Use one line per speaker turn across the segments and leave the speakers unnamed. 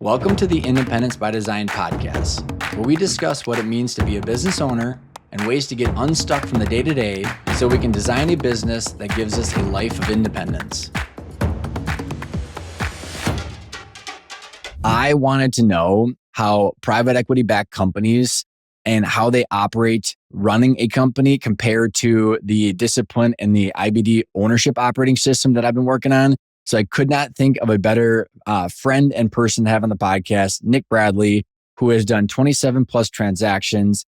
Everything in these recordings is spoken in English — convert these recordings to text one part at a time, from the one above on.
Welcome to the Independence by Design podcast, where we discuss what it means to be a business owner and ways to get unstuck from the day-to-day so we can design a business that gives us a life of independence. I wanted to know how private equity-backed companies and how they operate running a company compared to the discipline and the IBD ownership operating system that I've been working on. So I could not think of a better friend and person to have on the podcast, Nick Bradley, who has done 27 plus transactions,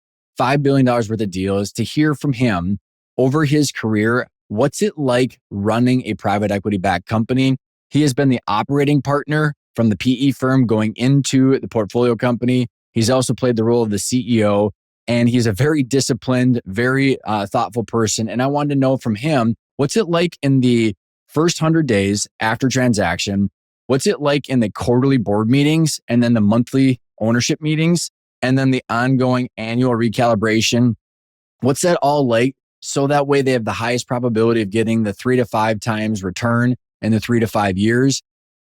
$5 billion worth of deals, to hear from him over his career. What's it like running a private equity backed company? He has been the operating partner from the PE firm going into the portfolio company. He's also played the role of the CEO, and he's a very disciplined, very thoughtful person. And I wanted to know from him, what's it like in the first 100 days after transaction? What's it like in the quarterly board meetings and then the monthly ownership meetings and then the ongoing annual recalibration? What's that all like? So that way they have the highest probability of getting the 3 to 5 times return in the 3 to 5 years.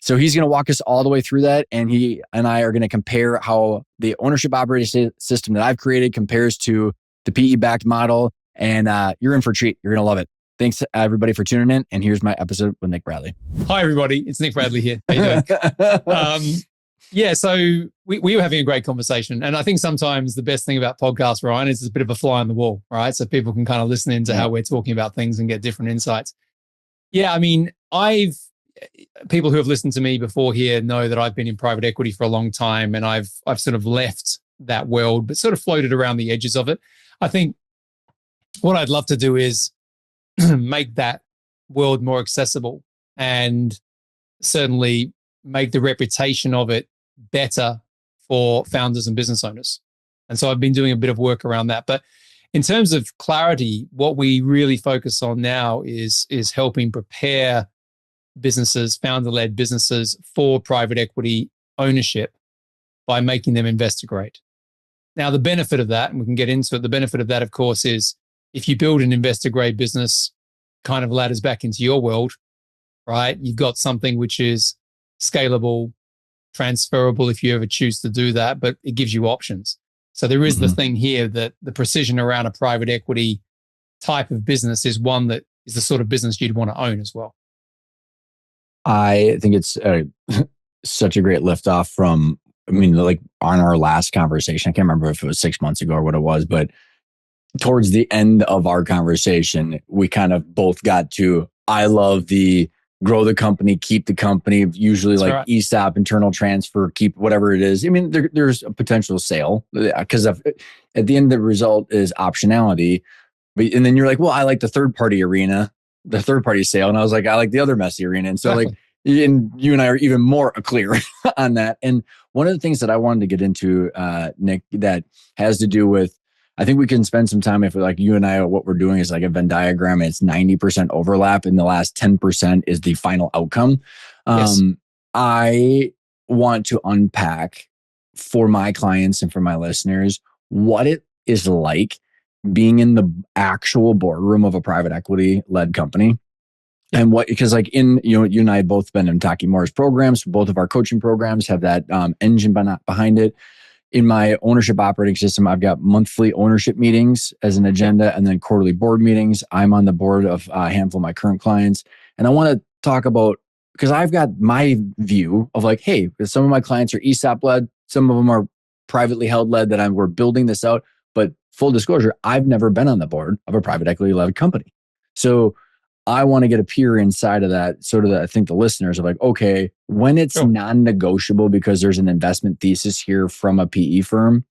So he's going to walk us all the way through that. And he and I are going to compare how the ownership operating system that I've created compares to the PE backed model. And you're in for a treat. You're going to love it. Thanks everybody for tuning in. And here's my episode with Nick Bradley.
Hi, everybody. It's Nick Bradley here. How you doing? So we were having a great conversation. And I think sometimes the best thing about podcasts, Ryan, is it's a bit of a fly on the wall, right? So people can kind of listen into how we're talking about things and get different insights. Yeah, I mean, people who have listened to me before here know that I've been in private equity for a long time, and I've sort of left that world, but sort of floated around the edges of it. I think what I'd love to do is make that world more accessible and certainly make the reputation of it better for founders and business owners. And so I've been doing a bit of work around that. But in terms of clarity, what we really focus on now is helping prepare businesses, founder-led businesses, for private equity ownership by making them investor grade. Now, the benefit of that, and we can get into it, the benefit of that, of course, is if you build an investor grade business, kind of ladders back into your world, right? You've got something which is scalable, transferable if you ever choose to do that, but it gives you options. So there is the thing here that the precision around a private equity type of business is one that is the sort of business you'd want to own as well.
I think it's such a great liftoff from, like on our last conversation. I can't remember if it was 6 months ago or what it was, but towards the end of our conversation, we kind of both got to, I love the grow the company, keep the company, usually that's like right. ESOP, internal transfer, keep whatever it is. I mean, there's a potential sale because at the end, the result is optionality. And then you're like, well, I like the third party arena, the third party sale. And I was like, I like the other messy arena. And so exactly. And you and I are even more clear on that. And one of the things that I wanted to get into, Nick, that has to do with, I think we can spend some time if like you and I, what we're doing is like a Venn diagram. And it's 90% overlap and the last 10% is the final outcome. Yes. I want to unpack for my clients and for my listeners what it is like being in the actual boardroom of a private equity led company. And because like you and I have both been in Taki Moore's programs, both of our coaching programs have that engine behind it. In my ownership operating system, I've got monthly ownership meetings as an agenda and then quarterly board meetings. I'm on the board of a handful of my current clients. And I want to talk about, because I've got my view of like, hey, some of my clients are ESOP led, some of them are privately held led that we're building this out. But full disclosure, I've never been on the board of a private equity led company. So I want to get a peer inside of that, sort of I think the listeners are like, okay, when it's non-negotiable because there's an investment thesis here from a PE firm,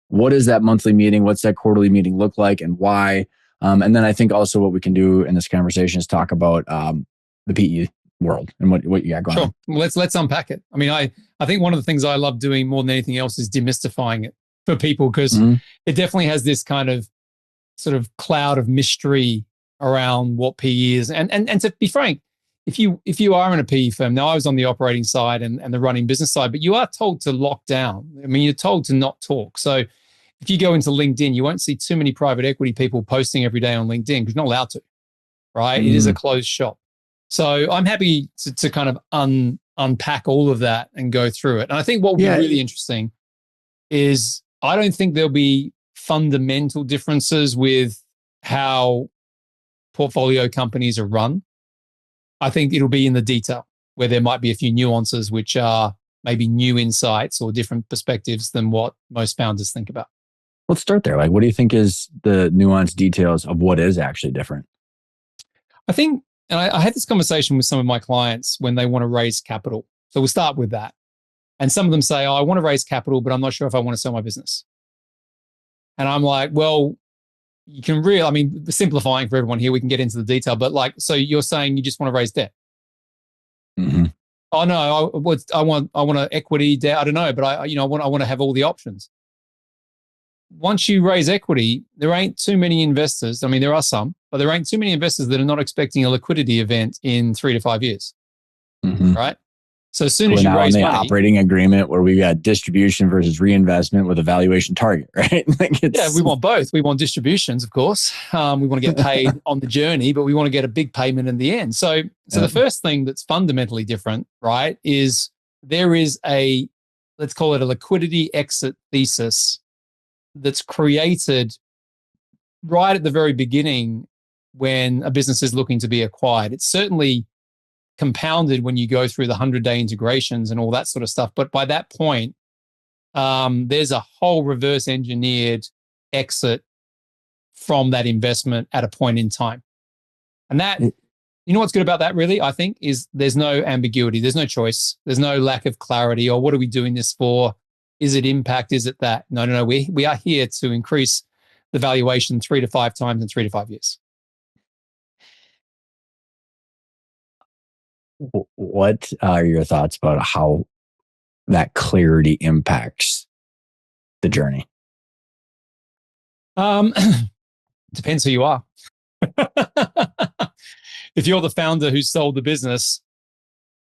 what is that monthly meeting? What's that quarterly meeting look like and why? And then I think also what we can do in this conversation is talk about the PE world and what you got going on.
Well, let's unpack it. I mean, I think one of the things I love doing more than anything else is demystifying it for people because it definitely has this kind of sort of cloud of mystery around what PE is. And to be frank, if you are in a PE firm, now I was on the operating side and the running business side, but you are told to lock down. I mean, you're told to not talk. So if you go into LinkedIn, you won't see too many private equity people posting every day on LinkedIn because you're not allowed to, right? It is a closed shop. So I'm happy to kind of unpack all of that and go through it. And I think what would be really interesting is I don't think there'll be fundamental differences with how portfolio companies are run. I think it'll be in the detail where there might be a few nuances which are maybe new insights or different perspectives than what most founders think about.
Let's start there. Like, what do you think is the nuanced details of what is actually different?
I think, and I had this conversation with some of my clients when they want to raise capital. So we'll start with that. And some of them say, oh, I want to raise capital, but I'm not sure if I want to sell my business. And I'm like, well, you can really, I mean, simplifying for everyone here, we can get into the detail, but like, so you're saying you just want to raise debt?
Mm-hmm.
Oh no, I want an equity debt. I don't know, but I want to have all the options. Once you raise equity, there ain't too many investors. I mean, there are some, but there ain't too many investors that are not expecting a liquidity event in 3 to 5 years.
Mm-hmm.
Right? So as soon as you raise
money,
operating
agreement where we got distribution versus reinvestment with a valuation target, right?
We want both. We want distributions, of course. We want to get paid on the journey, but we want to get a big payment in the end. So the first thing that's fundamentally different, right, is there is let's call it a liquidity exit thesis that's created right at the very beginning when a business is looking to be acquired. It's certainly compounded when you go through the 100-day integrations and all that sort of stuff. But by that point, there's a whole reverse engineered exit from that investment at a point in time. And that, you know what's good about that really, I think, is there's no ambiguity. There's no choice. There's no lack of clarity. Or what are we doing this for? Is it impact? Is it that? No. We are here to increase the valuation 3 to 5 times in 3 to 5 years.
What are your thoughts about how that clarity impacts the journey?
Depends who you are. If you're the founder who sold the business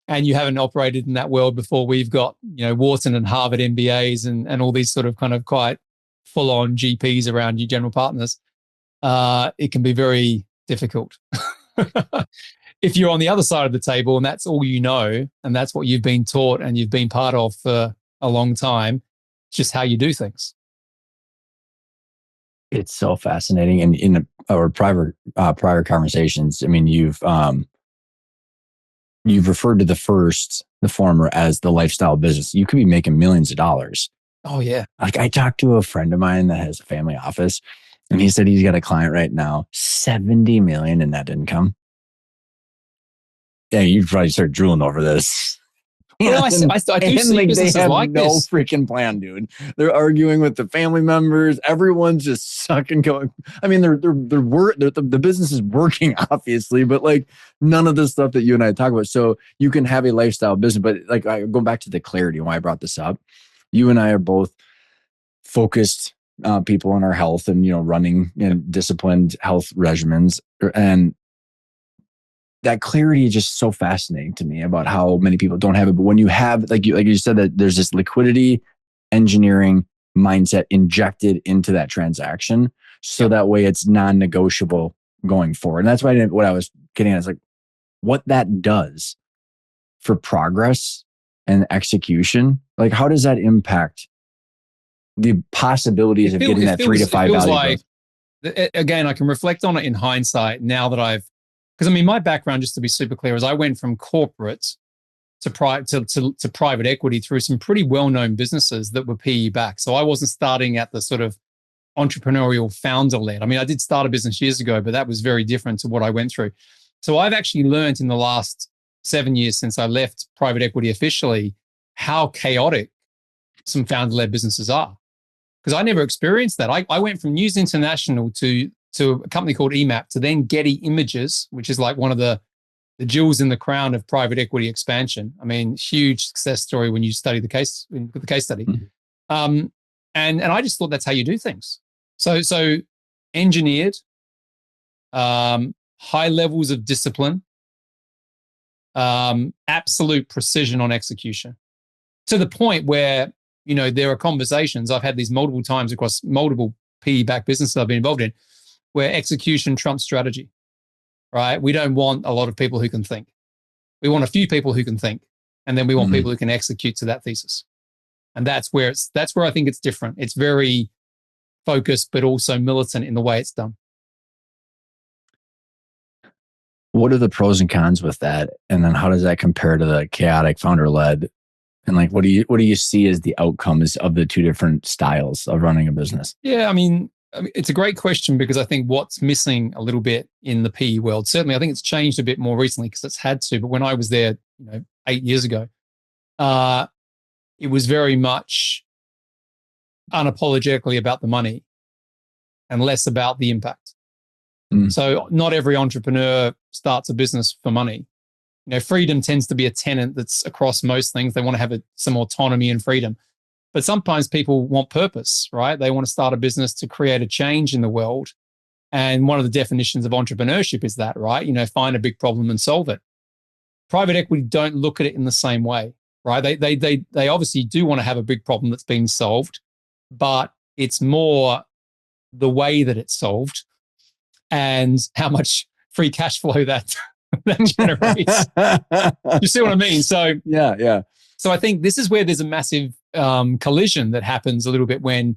and you haven't operated in that world before, we've got, Wharton and Harvard MBAs and all these sort of kind of quite full-on GPs around you, general partners, it can be very difficult. If you're on the other side of the table and that's all you know, and that's what you've been taught and you've been part of for a long time, it's just how you do things.
It's so fascinating. And in our prior conversations, I mean, you've referred to the former as the lifestyle business. You could be making millions of dollars.
Oh yeah.
Like I talked to a friend of mine that has a family office and he said he's got a client right now, 70 million in net income. Yeah, you probably start drooling over this.
Well, I do see businesses
they have
like
no
this.
freaking plan, dude. They're arguing with the family members. Everyone's just sucking, going. I mean, the business is working, obviously, but like none of the stuff that you and I talk about. So you can have a lifestyle business, but like going back to the clarity, why I brought this up. You and I are both focused people on our health and running disciplined health regimens and. That clarity is just so fascinating to me about how many people don't have it. But when you have, like you said, that there's this liquidity engineering mindset injected into that transaction, so that way it's non-negotiable going forward. And that's why what I was getting at is like what that does for progress and execution. Like, how does that impact the possibilities of getting that 3 to 5 value growth?
Again, I can reflect on it in hindsight now that because I mean, my background, just to be super clear, is I went from corporate to private equity through some pretty well-known businesses that were PE backed. So I wasn't starting at the sort of entrepreneurial founder-led. I mean, I did start a business years ago, but that was very different to what I went through. So I've actually learned in the last 7 years since I left private equity officially how chaotic some founder-led businesses are. Because I never experienced that. I went from News International to a company called EMAP to then Getty Images, which is like one of the jewels in the crown of private equity expansion. I mean, huge success story when you study the case study. Mm-hmm. And I just thought that's how you do things. So engineered, high levels of discipline, absolute precision on execution, to the point where, there are conversations I've had these multiple times across multiple PE-backed businesses I've been involved in, where execution trumps strategy, right? We don't want a lot of people who can think. We want a few people who can think. And then we want
Mhm.
people who can execute to that thesis. And that's where I think it's different. It's very focused, but also militant in the way it's done.
What are the pros and cons with that? And then how does that compare to the chaotic founder led? And like, what do you see as the outcomes of the two different styles of running a business?
Yeah, I mean, it's a great question because I think what's missing a little bit in the PE world, certainly I think it's changed a bit more recently because it's had to, but when I was there, 8 years ago, it was very much unapologetically about the money and less about the impact. So not every entrepreneur starts a business for money. Freedom tends to be a tenet that's across most things. They want to have some autonomy and freedom. But sometimes people want purpose, right? They want to start a business to create a change in the world. And one of the definitions of entrepreneurship is that, right? Find a big problem and solve it. Private equity don't look at it in the same way, right? They obviously do want to have a big problem that's being solved, but it's more the way that it's solved and how much free cash flow that generates. You see what I mean? So
yeah.
So I think this is where there's a massive collision that happens a little bit when,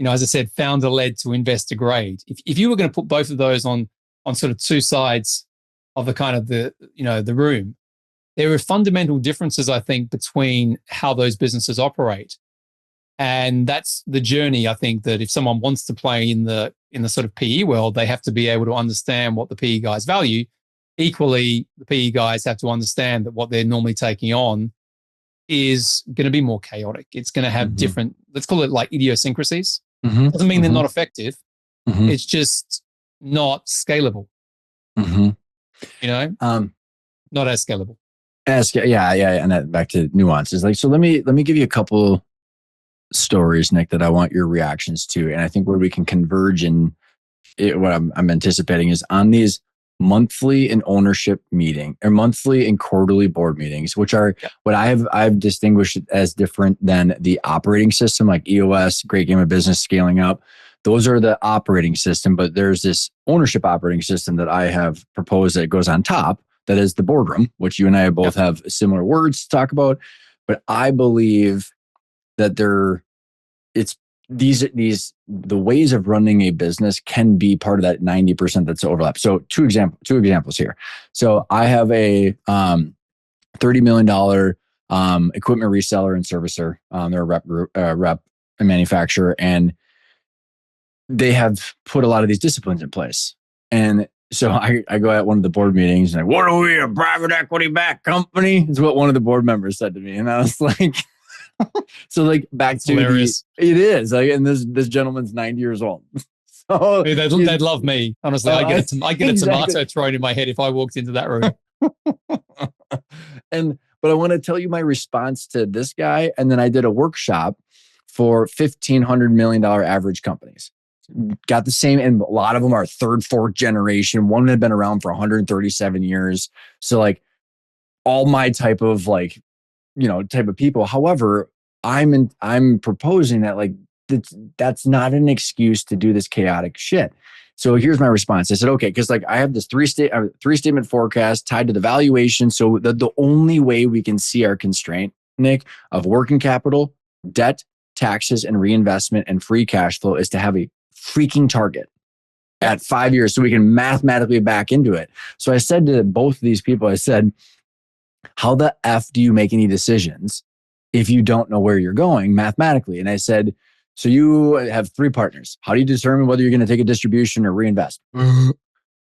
as I said, founder led to investor grade. If you were going to put both of those on sort of two sides of the kind of the room, there are fundamental differences, I think, between how those businesses operate. And that's the journey, I think, that if someone wants to play in the sort of PE world, they have to be able to understand what the PE guys value. Equally, the PE guys have to understand that what they're normally taking on is going to be more chaotic. It's going to have different, let's call it like idiosyncrasies. Doesn't mean they're not effective. It's just not scalable. Not as scalable.
And that back to nuances. Like, so let me give you a couple stories, Nick, that I want your reactions to, and I think where we can converge in what I'm anticipating is on these monthly and ownership meeting or monthly and quarterly board meetings, which are what I've distinguished as different than the operating system, like EOS, Great Game of Business, Scaling Up. Those are the operating system, but there's this ownership operating system that I have proposed that goes on top. That is the boardroom, which you and I both have similar words to talk about. But I believe that the ways of running a business can be part of that 90% that's overlap. So two examples here. So I have a $30 million equipment reseller and servicer. They're a rep and manufacturer, and they have put a lot of these disciplines in place. And so I go at one of the board meetings and what are we, a private equity backed company? Is what one of the board members said to me. And I was like, so like back to
hilarious.
It is like, and this gentleman's 90 years old. So
they'd love me. Honestly, I get a tomato thrown in my head if I walked into that room.
But I want to tell you my response to this guy. And then I did a workshop for $1,500 million average companies. Got the same, and a lot of them are third, fourth generation. One had been around for 137 years. So like all my type of people. However, I'm proposing that like that's not an excuse to do this chaotic shit. So here's my response. I said, okay, because like I have this three statement forecast tied to the valuation. So the only way we can see our constraint, Nick, of working capital, debt, taxes, and reinvestment and free cash flow is to have a freaking target at 5 years so we can mathematically back into it. So I said to both of these people, I said, how the F do you make any decisions if you don't know where you're going mathematically? And I said, so you have three partners. How do you determine whether you're going to take a distribution or reinvest? And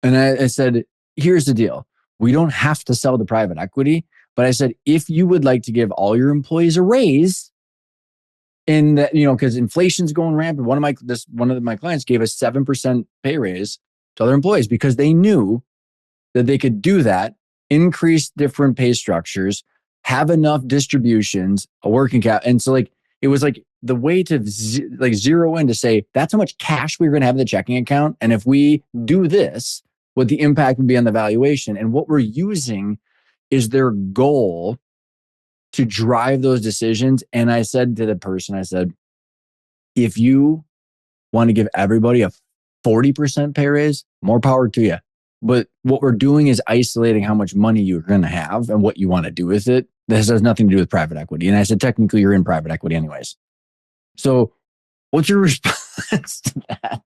I said, here's the deal. We don't have to sell to private equity. But I said, if you would like to give all your employees a raise, in that, because inflation's going rampant. One of my clients gave a 7% pay raise to other employees because they knew that they could do that, increase different pay structures, have enough distributions, a working cap. And so like, it was like the way to zero in to say, that's how much cash we're going to have in the checking account. And if we do this, what the impact would be on the valuation. And what we're using is their goal to drive those decisions. And I said to the person, I said, if you want to give everybody a 40% pay raise, more power to you. But what we're doing is isolating how much money you're going to have and what you want to do with it. This has nothing to do with private equity. And I said, technically, you're in private equity anyways. So what's your response to that?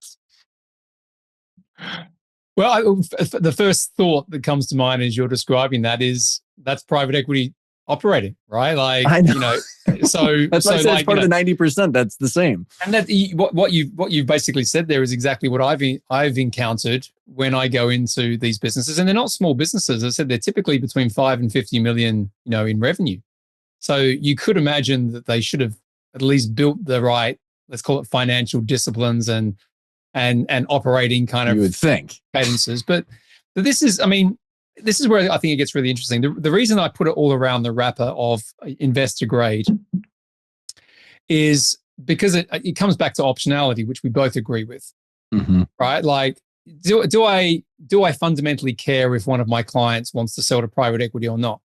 Well, the first thought that comes to mind as you're describing that's private equity operating, right? Like,
I know.
you know, so
that's why I said
like,
it's part of the 90%. That's the same.
And that what you've basically said there is exactly what I've encountered when I go into these businesses, and they're not small businesses. As I said, they're typically between 5 and 50 million, in revenue. So you could imagine that they should have at least built the right, let's call it financial disciplines and operating kind of,
you would think,
cadences. But this is where I think it gets really interesting. The reason I put it all around the wrapper of investor grade is because it comes back to optionality, which we both agree with, right? Like, do I fundamentally care if one of my clients wants to sell to private equity or not?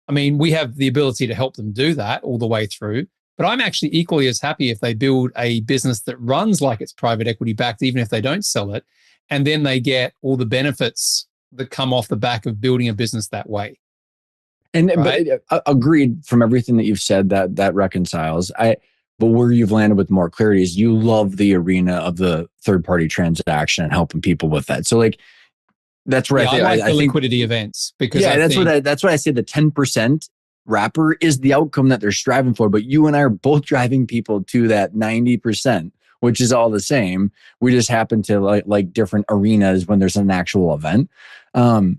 I mean, we have the ability to help them do that all the way through, but I'm actually equally as happy if they build a business that runs like it's private equity backed, even if they don't sell it, and then they get all the benefits that come off the back of building a business that way.
And
right?
But agreed from everything that you've said, that reconciles. But where you've landed with more clarity is you love the arena of the third party transaction and helping people with that. So like that's where
I like the liquidity events because
that's what I say. The 10% wrapper is the outcome that they're striving for. But you and I are both driving people to that 90%, which is all the same. We just happen to like different arenas when there's an actual event. But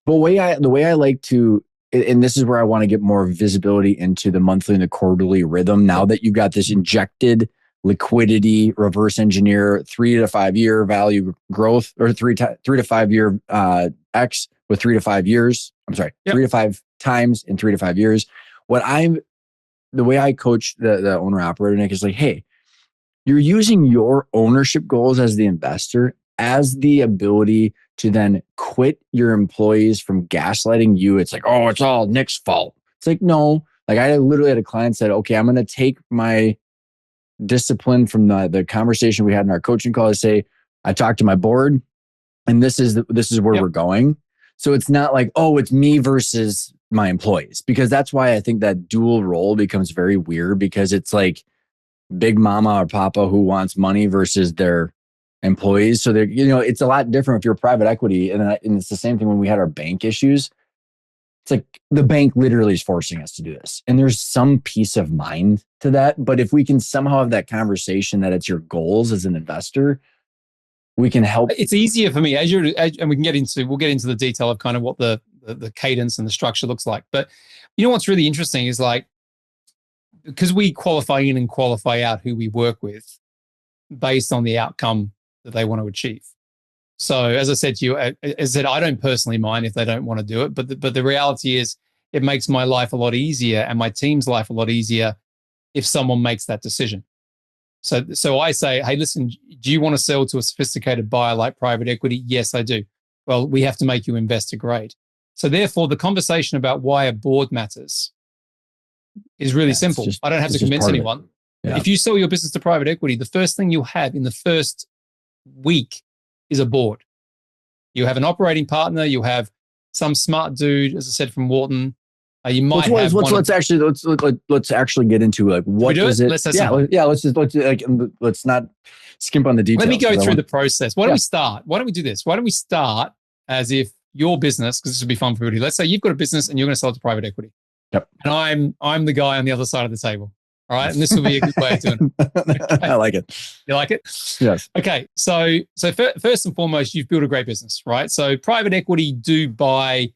the way I like to, and this is where I want to get more visibility into the monthly and the quarterly rhythm. Now that you've got this injected liquidity, reverse engineer, 3 to 5 year value growth, or 3 to 5 year X with 3 to 5 years. I'm sorry, 3 to 5 times in 3 to 5 years. The way I coach the owner operator, Nick, is like, hey, you're using your ownership goals as the investor as the ability to then quit your employees from gaslighting you. It's like, oh, it's all Nick's fault. It's like, no. Like I literally had a client said, okay, I'm going to take my discipline from the conversation we had in our coaching call to say, I talked to my board and this is where we're going. So it's not like, oh, it's me versus my employees, because that's why I think that dual role becomes very weird, because it's like big mama or papa who wants money versus their employees. So they're, it's a lot different if you're private equity. And it's the same thing when we had our bank issues. It's like the bank literally is forcing us to do this. And there's some peace of mind to that. But if we can somehow have that conversation that it's your goals as an investor, we can help.
It's easier for me and we'll get into the detail of kind of what the cadence and the structure looks like. But what's really interesting is like, because we qualify in and qualify out who we work with based on the outcome that they want to achieve. So as I said to you, I don't personally mind if they don't want to do it, but the reality is it makes my life a lot easier and my team's life a lot easier if someone makes that decision. So I say, hey, listen, do you want to sell to a sophisticated buyer like private equity? Yes, I do. Well, we have to make you investor grade. So therefore, the conversation about why a board matters is really simple. I don't have to convince anyone. Yeah. If you sell your business to private equity, the first thing you'll have in the first week is a board. You have an operating partner. You have some smart dude, as I said, from Wharton. You might have.
Let's actually get into like what is it? Let's not skimp on the details.
Let me go through the process. Why don't we start? Why don't we do this? Why don't we start as if your business, because this would be fun for everybody. Let's say you've got a business and you're going to sell it to private equity.
Yep.
And I'm the guy on the other side of the table. All right. And this will be a good way of doing it.
Okay. I like it.
You like it?
Yes.
Okay. So first and foremost, you've built a great business, right? So private equity do buy,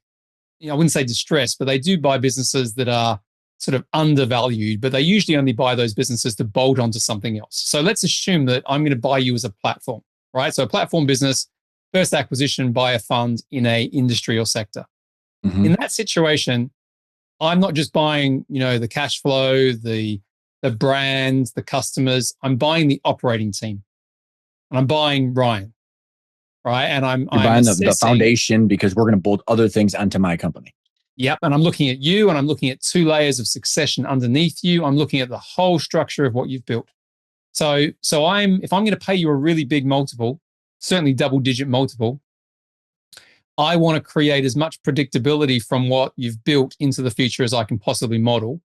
I wouldn't say distressed, but they do buy businesses that are sort of undervalued, but they usually only buy those businesses to bolt onto something else. So let's assume that I'm going to buy you as a platform, right? So a platform business, first acquisition by a fund in a industry or sector. Mm-hmm. In that situation, I'm not just buying, the cash flow, the brand, the customers. I'm buying the operating team, and I'm buying Ryan, right? And I'm
buying the foundation, because we're going to bolt other things onto my company.
Yep. And I'm looking at you, and I'm looking at 2 layers of succession underneath you. I'm looking at the whole structure of what you've built. So if I'm going to pay you a really big multiple, certainly double-digit multiple, I want to create as much predictability from what you've built into the future as I can possibly model.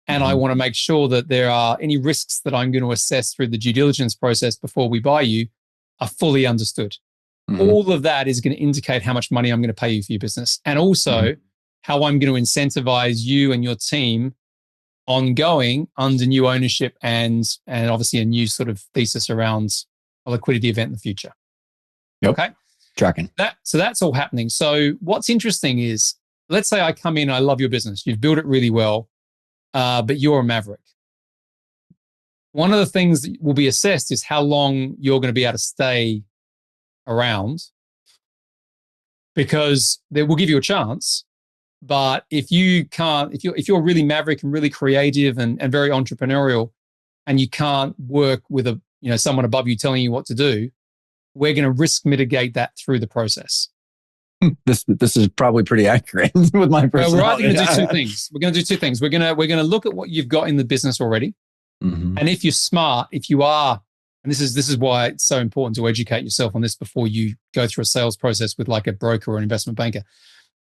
And I want to make sure that there are any risks that I'm going to assess through the due diligence process before we buy you are fully understood. All of that is going to indicate how much money I'm going to pay you for your business, and also how I'm going to incentivize you and your team ongoing under new ownership and obviously a new sort of thesis around a liquidity event in the future.
Yep.
Okay.
Tracking.
So that's all happening. So what's interesting is, let's say I come in, I love your business. You've built it really well, but you're a maverick. One of the things that will be assessed is how long you're going to be able to stay around, because they will give you a chance. But if you can't, if you're really maverick and really creative and very entrepreneurial, and you can't work with someone above you telling you what to do, we're going to risk mitigate that through the process.
This is probably pretty accurate with my personality.
We're either going to do two things. We're going to do two things. We're going to look at what you've got in the business already, and if you're smart, if you are, and this is why it's so important to educate yourself on this before you go through a sales process with like a broker or an investment banker.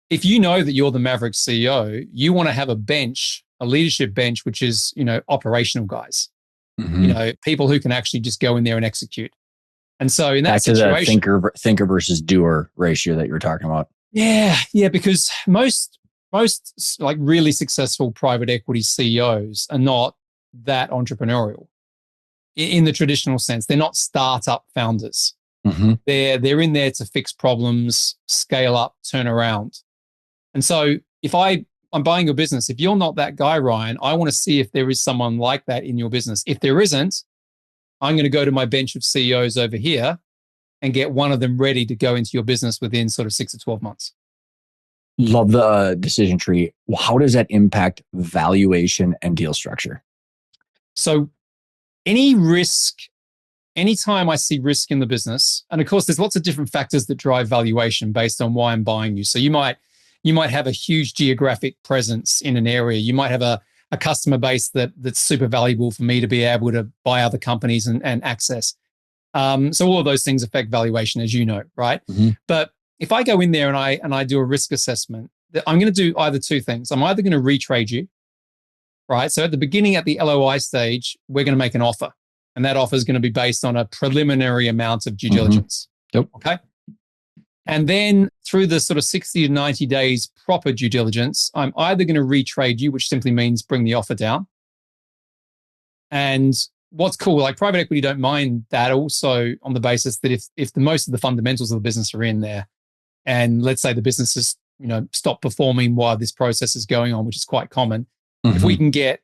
If you know that you're the maverick CEO, you want to have a bench, a leadership bench, which is operational guys, people who can actually just go in there and execute. And so in that
Back
situation,
to the thinker versus doer ratio that you were talking about.
Yeah, because most like really successful private equity CEOs are not that entrepreneurial in the traditional sense. They're not startup founders. They're in there to fix problems, scale up, turn around. And so if I'm buying your business, if you're not that guy, Ryan, I want to see if there is someone like that in your business. If there isn't, I'm going to go to my bench of CEOs over here and get one of them ready to go into your business within sort of 6 to 12 months.
Love the decision tree. How does that impact valuation and deal structure?
So any risk, anytime I see risk in the business, and of course, there's lots of different factors that drive valuation based on why I'm buying you. So you might have a huge geographic presence in an area. You might have a customer base that's super valuable for me to be able to buy other companies and access. So all of those things affect valuation, as you know, right? But if I go in there and I do a risk assessment, I'm going to do either two things. I'm either going to retrade you, right? So at the beginning, at the LOI stage, we're going to make an offer. And that offer is going to be based on a preliminary amount of due diligence.
Yep.
Okay. And then through the sort of 60 to 90 days proper due diligence, I'm either going to retrade you, which simply means bring the offer down. And what's cool, like private equity don't mind that also on the basis that if the most of the fundamentals of the business are in there, and let's say the business has, stopped performing while this process is going on, which is quite common. If we can get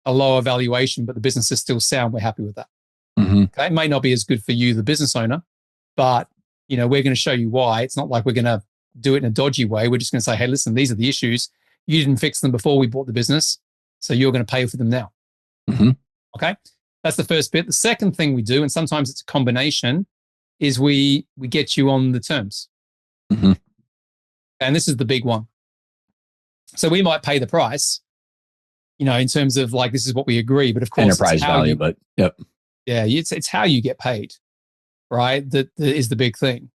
a lower valuation, but the business is still sound, we're happy with that. Okay. It may not be as good for you, the business owner, but we're going to show you why. It's not like we're going to do it in a dodgy way. We're just going to say, hey, listen, these are the issues. You didn't fix them before we bought the business, so you're going to pay for them now. Okay. That's the first bit. The second thing we do, and sometimes it's a combination, is we get you on the terms. And this is the big one. So we might pay the price, in terms of like, this is what we agree. But of course,
enterprise value, but yep.
Yeah, it's how you get paid, right? That is the big thing.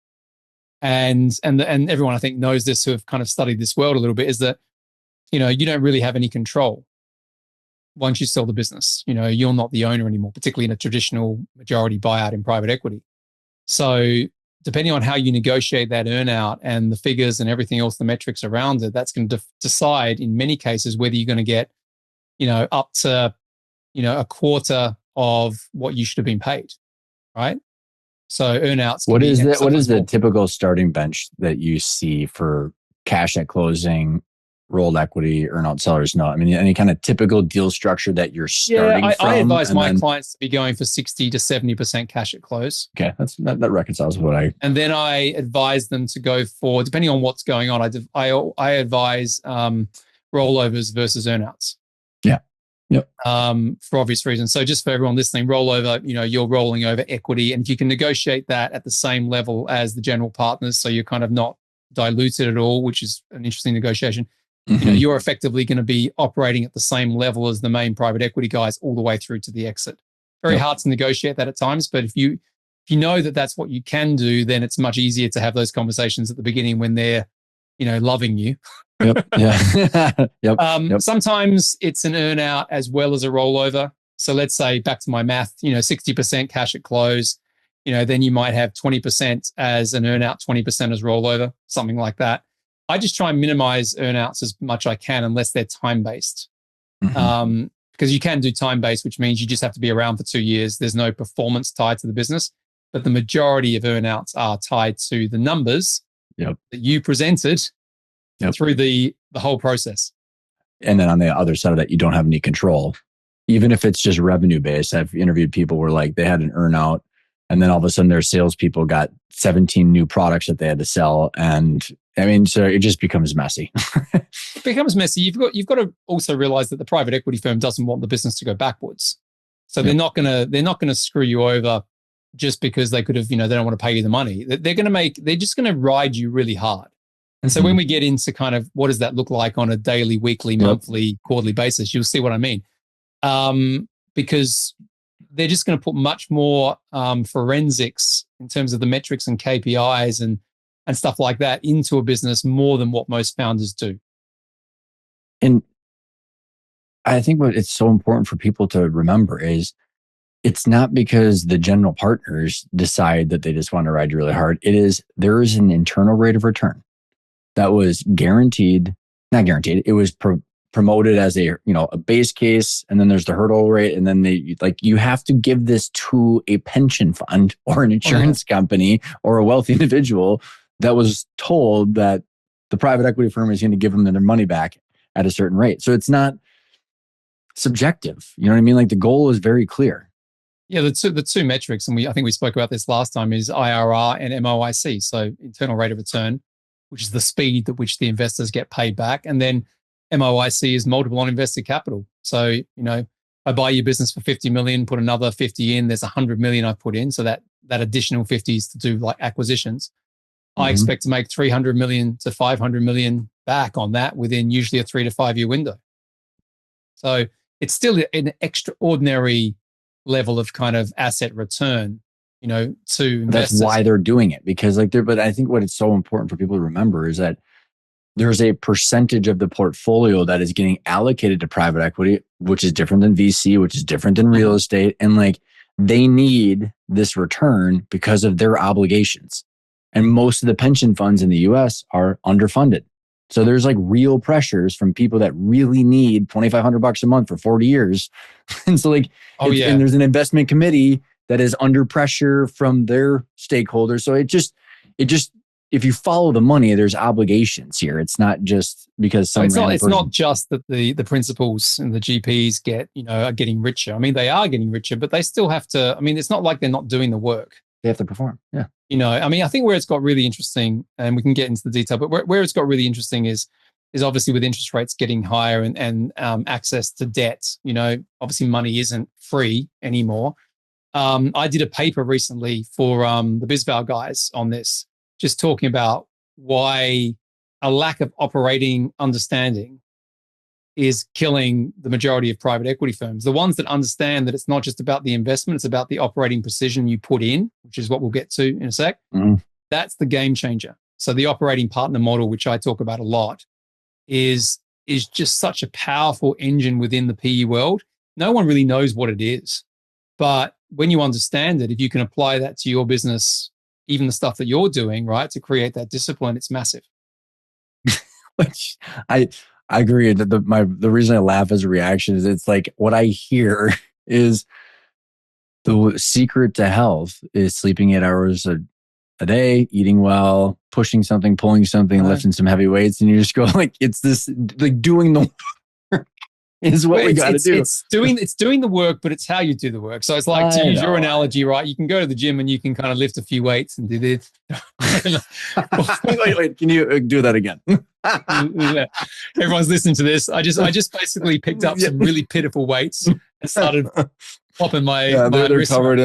And everyone I think knows this who have kind of studied this world a little bit, is that, you don't really have any control once you sell the business. You're not the owner anymore, particularly in a traditional majority buyout in private equity. So depending on how you negotiate that earnout and the figures and everything else, the metrics around it, that's going to decide in many cases whether you're going to get, up to, a quarter of what you should have been paid, right? So earnouts.
What is the typical starting bench that you see for cash at closing, rolled equity, earnout sellers note? I mean, any kind of typical deal structure that you're starting from?
I advise my clients to be going for 60 to 70% cash at close.
Okay, that reconciles with what I.
And then I advise them to go for, depending on what's going on, I advise rollovers versus earnouts.
Yeah. Yep.
For obvious reasons. So just for everyone listening, rollover, you're rolling over equity, and if you can negotiate that at the same level as the general partners, so you're kind of not diluted at all, which is an interesting negotiation. You're effectively going to be operating at the same level as the main private equity guys all the way through to the exit. Very hard to negotiate that at times, but if you if you know that that's what you can do, then it's much easier to have those conversations at the beginning when they're, loving you.
Yep. Yeah. Yep.
Sometimes it's an earnout as well as a rollover. So let's say, back to my math, 60% cash at close, then you might have 20% as an earnout, 20% as rollover, something like that. I just try and minimize earnouts as much as I can unless they're time-based.
Mm-hmm.
Because you can do time-based, which means you just have to be around for 2 years. There's no performance tied to the business, but the majority of earnouts are tied to the numbers that you presented through the whole process.
And then on the other side of that, you don't have any control. Even if it's just revenue-based, I've interviewed people where like they had an earnout and then all of a sudden their salespeople got 17 new products that they had to sell. And I mean, so it just becomes messy.
It becomes messy. You've got to also realize that the private equity firm doesn't want the business to go backwards. So they're not gonna screw you over just because they could have, they don't want to pay you the money. They're just gonna ride you really hard. And so when we get into kind of what does that look like on a daily, weekly, monthly, quarterly basis, you'll see what I mean. Because they're just going to put much more forensics in terms of the metrics and KPIs and stuff like that into a business more than what most founders do.
And I think what it's so important for people to remember is it's not because the general partners decide that they just want to ride you really hard. There is an internal rate of return that was not guaranteed. It was promoted as a base case, and then there's the hurdle rate, and then you have to give this to a pension fund or an insurance company or a wealthy individual that was told that the private equity firm is going to give them their money back at a certain rate. So it's not subjective. You know what I mean? Like the goal is very clear.
Yeah, the two metrics, and I think we spoke about this last time, is IRR and MOIC, so internal rate of return, which is the speed at which the investors get paid back, and then MOIC is multiple on invested capital. So, I buy your business for 50 million, put another 50 in, there's 100 million I put in. So that additional 50 is to do like acquisitions. I expect to make 300 million to 500 million back on that within usually a 3 to 5 year window. So it's still an extraordinary level of kind of asset return, to investors.
That's why they're doing it, because but I think what it's so important for people to remember is that there's a percentage of the portfolio that is getting allocated to private equity, which is different than VC, which is different than real estate. And they need this return because of their obligations. And most of the pension funds in the US are underfunded. So there's real pressures from people that really need $2,500 a month for 40 years. And so and there's an investment committee that is under pressure from their stakeholders. So it just, if you follow the money, there's obligations here. It's not just because it's
not just that the principals and the GPs are getting richer. I mean, they are getting richer, but they still have to. I mean, it's not like they're not doing the work.
They have to perform. Yeah.
I think where it's got really interesting, and we can get into the detail, but where it's got really interesting is obviously with interest rates getting higher and access to debt. Obviously money isn't free anymore. I did a paper recently for the BizVal guys on this, just talking about why a lack of operating understanding is killing the majority of private equity firms. The ones that understand that it's not just about the investment, it's about the operating precision you put in, which is what we'll get to in a sec. That's the game changer. So the operating partner model, which I talk about a lot, is just such a powerful engine within the PE world. No one really knows what it is. But when you understand it, if you can apply that to your business, even the stuff that you're doing, right, to create that discipline, it's massive.
Which I agree that the reason I laugh as a reaction is it's what I hear is the secret to health is sleeping 8 hours a day, eating well, pushing something, pulling something, lifting some heavy weights, and you just go it's this doing the work is what we got to do.
It's doing the work, but it's how you do the work. So it's to use your analogy, right? You can go to the gym and you can kind of lift a few weights and do this.
wait, can you do that again?
Everyone's listening to this. I just basically picked up some really pitiful weights and started popping my
they're covered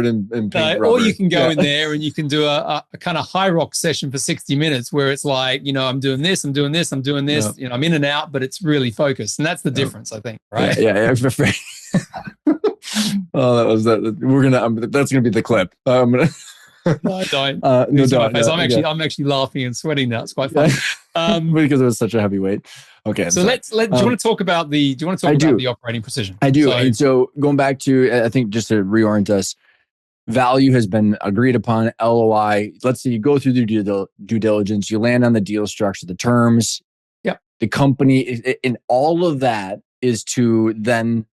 in pink rubber.
Or you can go in there and you can do a kind of high rock session for 60 minutes where it's I'm doing this, I'm doing this, I'm doing this, I'm in and out, but it's really focused. And that's the difference, I think, right?
Yeah. Oh, that was that. That's gonna be the clip.
No, don't.
No,
See my
don't.
face.
No,
I'm actually laughing and sweating now. It's quite funny.
Because it was such a heavy weight. Okay, I'm
So
sorry.
do you want to talk about the operating precision?
I do.
So,
And so going back to, I think just to reorient us, value has been agreed upon, LOI. Let's say you go through the due diligence, you land on the deal structure, the terms,
yep.
the company, and all of that is to then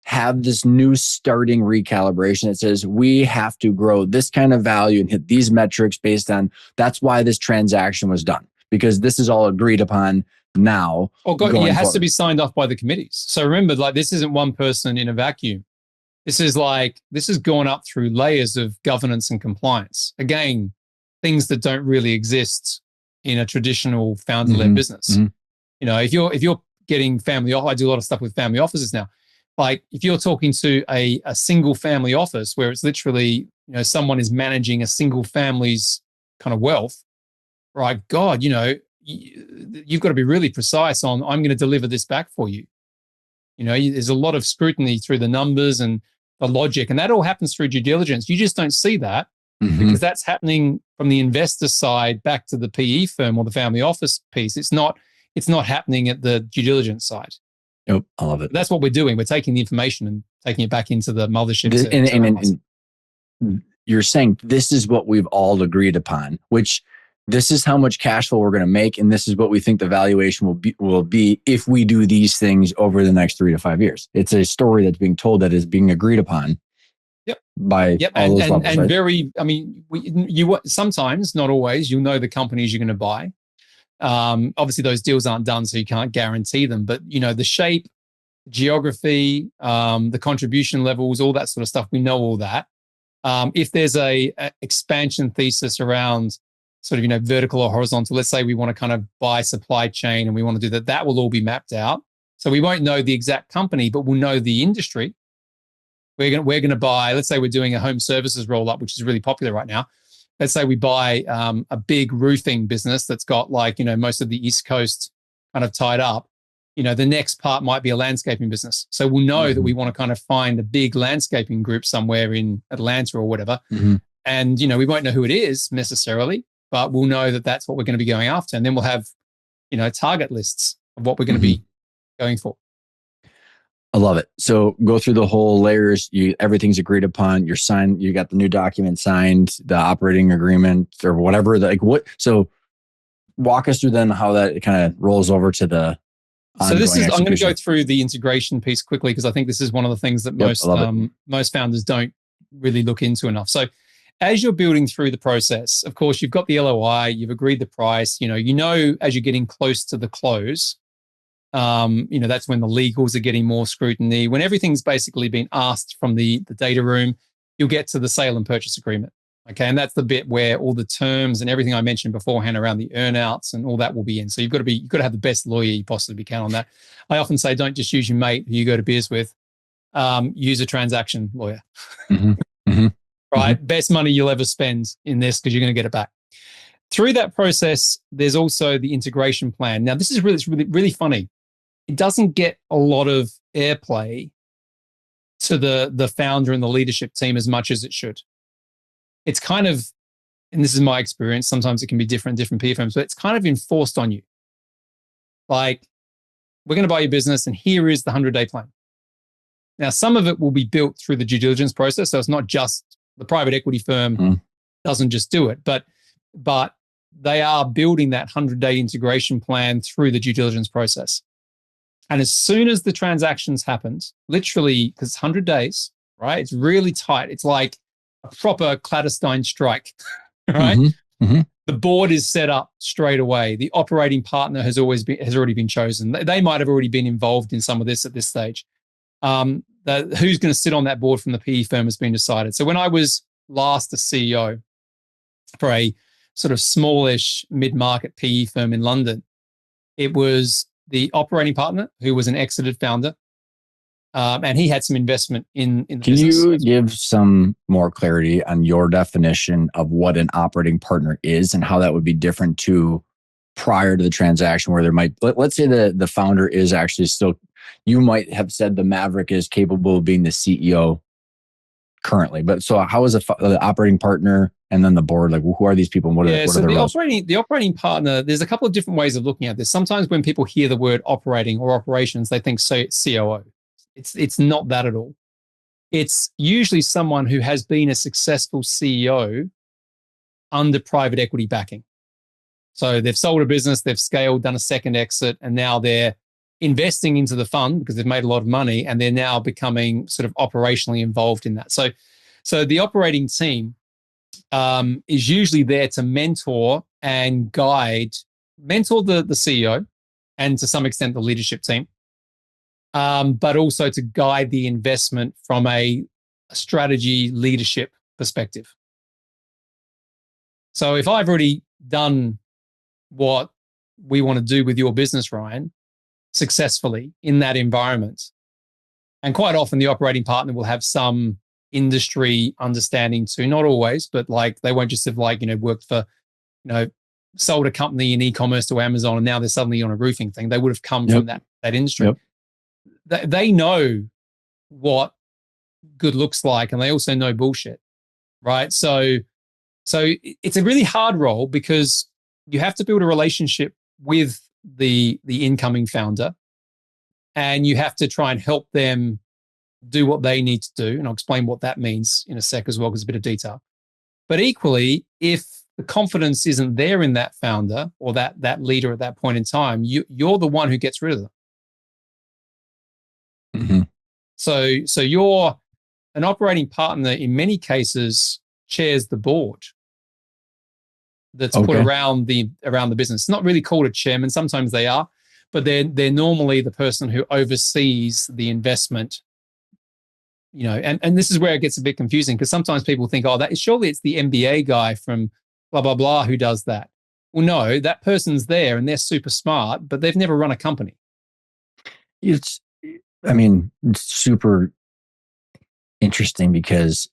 have this new starting recalibration that says we have to grow this kind of value and hit these metrics based on, that's why this transaction was done, because this is all agreed upon now.
It has to be signed off by the committees. So remember, like, this isn't one person in a vacuum. This is gone up through layers of governance and compliance. Again, things that don't really exist in a traditional founder-led business.
Mm-hmm.
You know, if you're getting family, I do a lot of stuff with family offices now. Like, if you're talking to a single family office where it's literally, you know, someone is managing a single family's kind of wealth, right? God, you know, you've got to be really precise on, I'm going to deliver this back for you. You know, there's a lot of scrutiny through the numbers and the logic, and that all happens through due diligence. You just don't see that because that's happening from the investor side back to the PE firm or the family office piece. It's not happening at the due diligence side.
Nope, I love it.
That's what we're doing. We're taking the information and taking it back into the mothership.
And you're saying this is what we've all agreed upon, which this is how much cash flow we're going to make, and this is what we think the valuation will be if we do these things over the next 3 to 5 years. It's a story that's being told that is being agreed upon.
Yep.
By all those levels,
and
right?
very. I mean, you sometimes, not always, you'll know the companies you're going to buy. Obviously, those deals aren't done, so you can't guarantee them. But you know the shape, geography, the contribution levels, all that sort of stuff. We know all that. If there's a expansion thesis around sort of, you know, vertical or horizontal, let's say we want to kind of buy supply chain and we want to do that, that will all be mapped out. So we won't know the exact company, but we'll know the industry. We're going to buy, let's say we're doing a home services roll up, which is really popular right now. Let's say we buy a big roofing business that's got, like, you know, most of the East Coast kind of tied up. You know, the next part might be a landscaping business. So we'll know that we want to kind of find a big landscaping group somewhere in Atlanta or whatever. And, you know, we won't know who it is necessarily, but we'll know that that's what we're going to be going after. And then we'll have, you know, target lists of what we're going to be going for.
I love it. So go through the whole layers. Everything's agreed upon. You're signed. You got the new document signed, the operating agreement or whatever. So walk us through then how that kind of rolls over to the.
So I'm going to go through the integration piece quickly because I think this is one of the things that most founders don't really look into enough. So as you're building through the process, of course, you've got the LOI, you've agreed the price, you know, as you're getting close to the close, you know, that's when the legals are getting more scrutiny. When everything's basically been asked from the data room, you'll get to the sale and purchase agreement. Okay. And that's the bit where all the terms and everything I mentioned beforehand around the earnouts and all that will be in. So you've got to have the best lawyer you possibly can on that. I often say, don't just use your mate who you go to beers with. Use a transaction lawyer. Right? Best money you'll ever spend in this because you're going to get it back. Through that process, there's also the integration plan. Now, this is really funny. It doesn't get a lot of airplay to the founder and the leadership team as much as it should. It's kind of, and this is my experience, sometimes it can be different PE firms, but it's kind of enforced on you. Like, we're going to buy your business and here is the 100-day plan. Now, some of it will be built through the due diligence process. So it's not just the private equity firm doesn't just do it, but they are building that 100-day integration plan through the due diligence process. And as soon as the transactions happened, literally, because it's 100 days, right? It's really tight. It's like a proper clandestine strike, right? The board is set up straight away. The operating partner has already been chosen. They might have already been involved in some of this at this stage. Who's going to sit on that board from the PE firm has been decided. So when I was last a CEO for a sort of smallish mid-market PE firm in London, it was the operating partner who was an exited founder, and he had some investment in the business. Can
you give some more clarity on your definition of what an operating partner is and how that would be different to prior to the transaction, where there might, let's say the founder is actually still, you might have said the Maverick is capable of being the CEO currently. But so how is the operating partner and then the board? Like, who are these people and what are
So
the
the
roles?
operating partner, there's a couple of different ways of looking at this. Sometimes when people hear the word operating or operations, they think COO. It's not that at all. It's usually someone who has been a successful CEO under private equity backing. So they've sold a business, they've scaled, done a second exit, and now they're investing into the fund because they've made a lot of money, and they're now becoming sort of operationally involved in that. So the operating team is usually there to mentor and mentor the CEO and to some extent the leadership team, but also to guide the investment from a strategy leadership perspective. So if I've already done what we want to do with your business, Ryan, successfully in that environment, and quite often the operating partner will have some industry understanding too, not always, but like they won't just have worked for, sold a company in e-commerce to Amazon and now they're suddenly on a roofing thing. They would have come from that industry. They know what good looks like, and they also know bullshit, right? So it's a really hard role because you have to build a relationship with the incoming founder, and you have to try and help them do what they need to do. And I'll explain what that means in a sec as well, because it's a bit of detail. But equally, if the confidence isn't there in that founder or that leader at that point in time, you're the one who gets rid of them.
Mm-hmm.
So you're an operating partner, in many cases, chairs the board that's put around the business. It's not really called a chairman. Sometimes they are, but they're normally the person who oversees the investment. And this is where it gets a bit confusing, because sometimes people think, surely it's the MBA guy from blah, blah, blah who does that. Well, no, that person's there and they're super smart, but they've never run a company.
It's super interesting because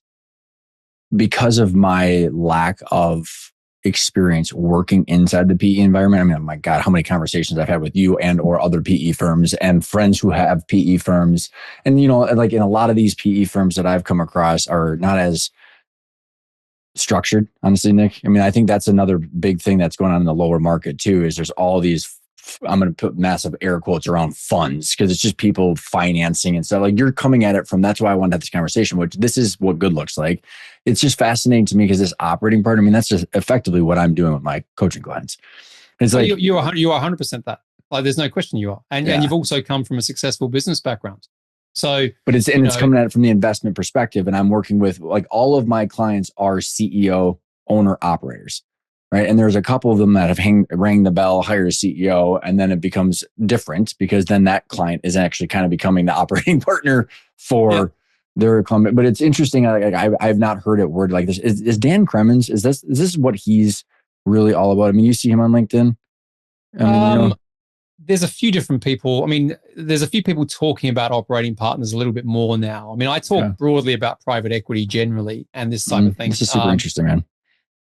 of my lack of experience working inside the PE environment. I mean, oh my God, how many conversations I've had with you and or other PE firms and friends who have PE firms. And, like in a lot of these PE firms that I've come across are not as structured, honestly, Nick. I mean, I think that's another big thing that's going on in the lower market too, is there's all these, I'm going to put massive air quotes around funds, because it's just people financing and stuff. Like you're coming at it from, that's why I wanted to have this conversation, which this is what good looks like. It's just fascinating to me because this operating partner, I mean, that's just effectively what I'm doing with my coaching clients. It's like
you are 100% that. Like there's no question you are. And you've also come from a successful business background. So,
but it's coming at it from the investment perspective. And I'm working with, like, all of my clients are CEO, owner, operators. Right. And there's a couple of them that have rang the bell, hired a CEO, and then it becomes different because then that client is actually kind of becoming the operating partner for their client. But it's interesting. I've not heard it worded like this. Is Dan Kremens, is this what he's really all about? I mean, you see him on LinkedIn? I mean,
there's a few different people. I mean, there's a few people talking about operating partners a little bit more now. I mean, I talk broadly about private equity generally and this type of thing.
This is super interesting, man.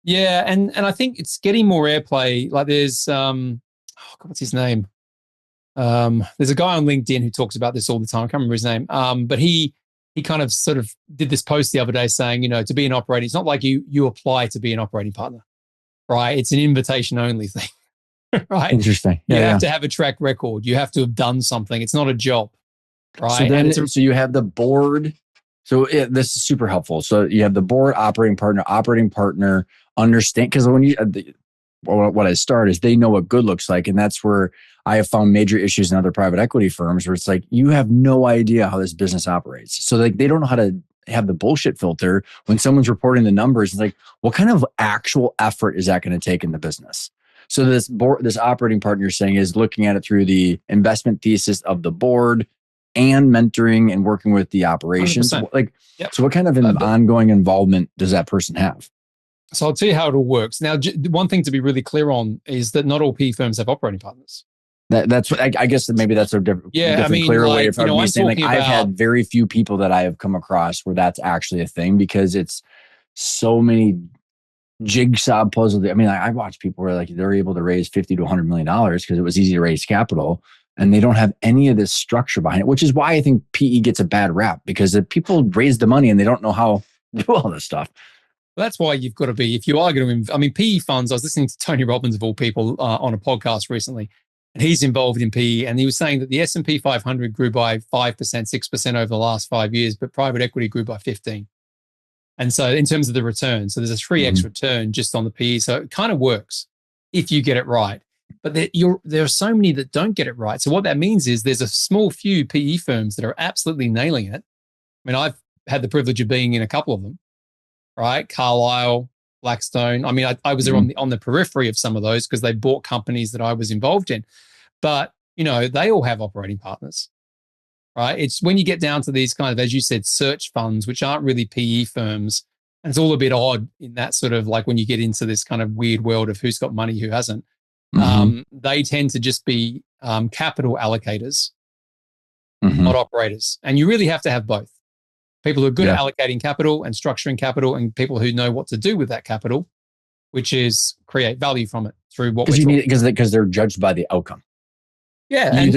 Yeah, and I think it's getting more airplay. Like there's what's his name? There's a guy on LinkedIn who talks about this all the time. I can't remember his name. But he kind of sort of did this post the other day saying, to be an operating, it's not like you apply to be an operating partner, right? It's an invitation only thing, right?
Interesting.
You have to have a track record. You have to have done something. It's not a job, right?
So you have the board. So this is super helpful. So you have the board, operating partner, understand, because when what I start is they know what good looks like. And that's where I have found major issues in other private equity firms where it's like, you have no idea how this business operates. So like they don't know how to have the bullshit filter when someone's reporting the numbers. It's like, what kind of actual effort is that going to take in the business? So this operating partner saying is looking at it through the investment thesis of the board and mentoring and working with the operations.
100%.
So what kind of ongoing involvement does that person have?
So I'll tell you how it all works. Now, one thing to be really clear on is that not all PE firms have operating partners.
That's what I guess that maybe that's a different, clearer way of me saying. Like I've had very few people that I have come across where that's actually a thing, because it's so many jigsaw puzzle. I mean, I watch people where like they're able to raise $50 to $100 million because it was easy to raise capital, and they don't have any of this structure behind it, which is why I think PE gets a bad rap, because if people raise the money and they don't know how do all this stuff.
That's why you've got to be, if you are going to, I mean, PE funds, I was listening to Tony Robbins of all people on a podcast recently, and he's involved in PE, and he was saying that the S&P 500 grew by 5%, 6% over the last 5 years, but private equity grew by 15. And so in terms of the return, so there's a 3x return just on the PE. So it kind of works if you get it right. But there are so many that don't get it right. So what that means is there's a small few PE firms that are absolutely nailing it. I mean, I've had the privilege of being in a couple of them, right? Carlyle, Blackstone. I mean, I was on the periphery of some of those because they bought companies that I was involved in. But, they all have operating partners, right? It's when you get down to these kind of, as you said, search funds, which aren't really PE firms. And it's all a bit odd in that sort of like when you get into this kind of weird world of who's got money, who hasn't. They tend to just be capital allocators, not operators. And you really have to have both. People who are good at allocating capital and structuring capital, and people who know what to do with that capital, which is create value from it through what we need,
because they're judged by the outcome.
Yeah, and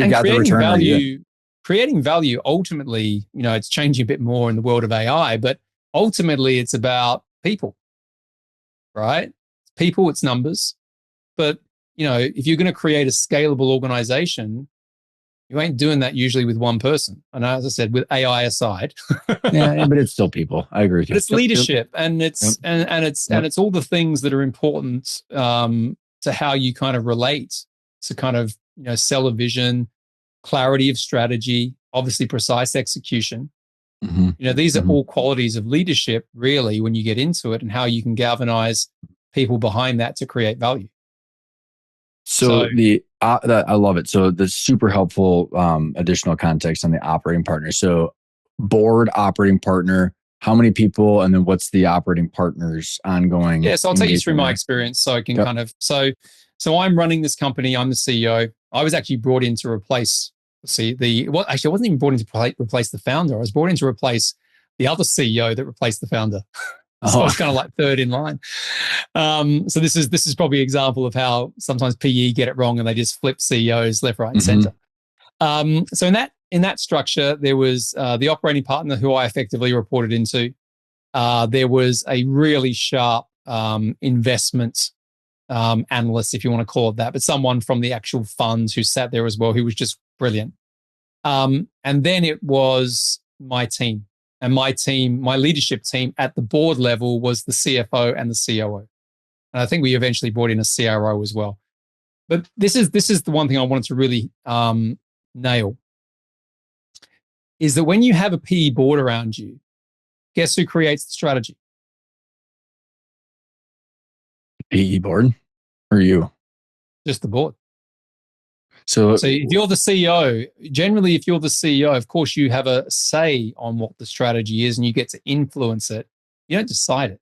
creating value ultimately, it's changing a bit more in the world of AI, but ultimately it's about people, right? People, it's numbers. But, if you're going to create a scalable organization, you ain't doing that usually with one person. And as I said, with AI aside,
but it's still people. I agree with you.
But it's leadership, and it's and it's all the things that are important to how you kind of relate to kind of sell a vision, clarity of strategy, obviously precise execution. These are all qualities of leadership, really, when you get into it, and how you can galvanize people behind that to create value.
So I love it. So the super helpful additional context on the operating partner. So board, operating partner, how many people, and then what's the operating partner's ongoing?
Yeah, so I'll take you through my experience so I can kind of, so I'm running this company. I'm the CEO. I was actually brought in to replace I wasn't even brought in to replace the founder. I was brought in to replace the other CEO that replaced the founder. So I was kind of like third in line. So this is probably an example of how sometimes PE get it wrong and they just flip CEOs left, right, and center. So in that structure, there was the operating partner who I effectively reported into. There was a really sharp investment analyst, if you want to call it that, but someone from the actual funds who sat there as well, who was just brilliant. And then it was my team. And my leadership team at the board level was the CFO and the COO. And I think we eventually brought in a CRO as well. But this is the one thing I wanted to really nail, is that when you have a PE board around you, guess who creates the strategy?
PE board or you?
Just the board.
So
if you're the CEO, generally, if you're the CEO, of course, you have a say on what the strategy is and you get to influence it. You don't decide it.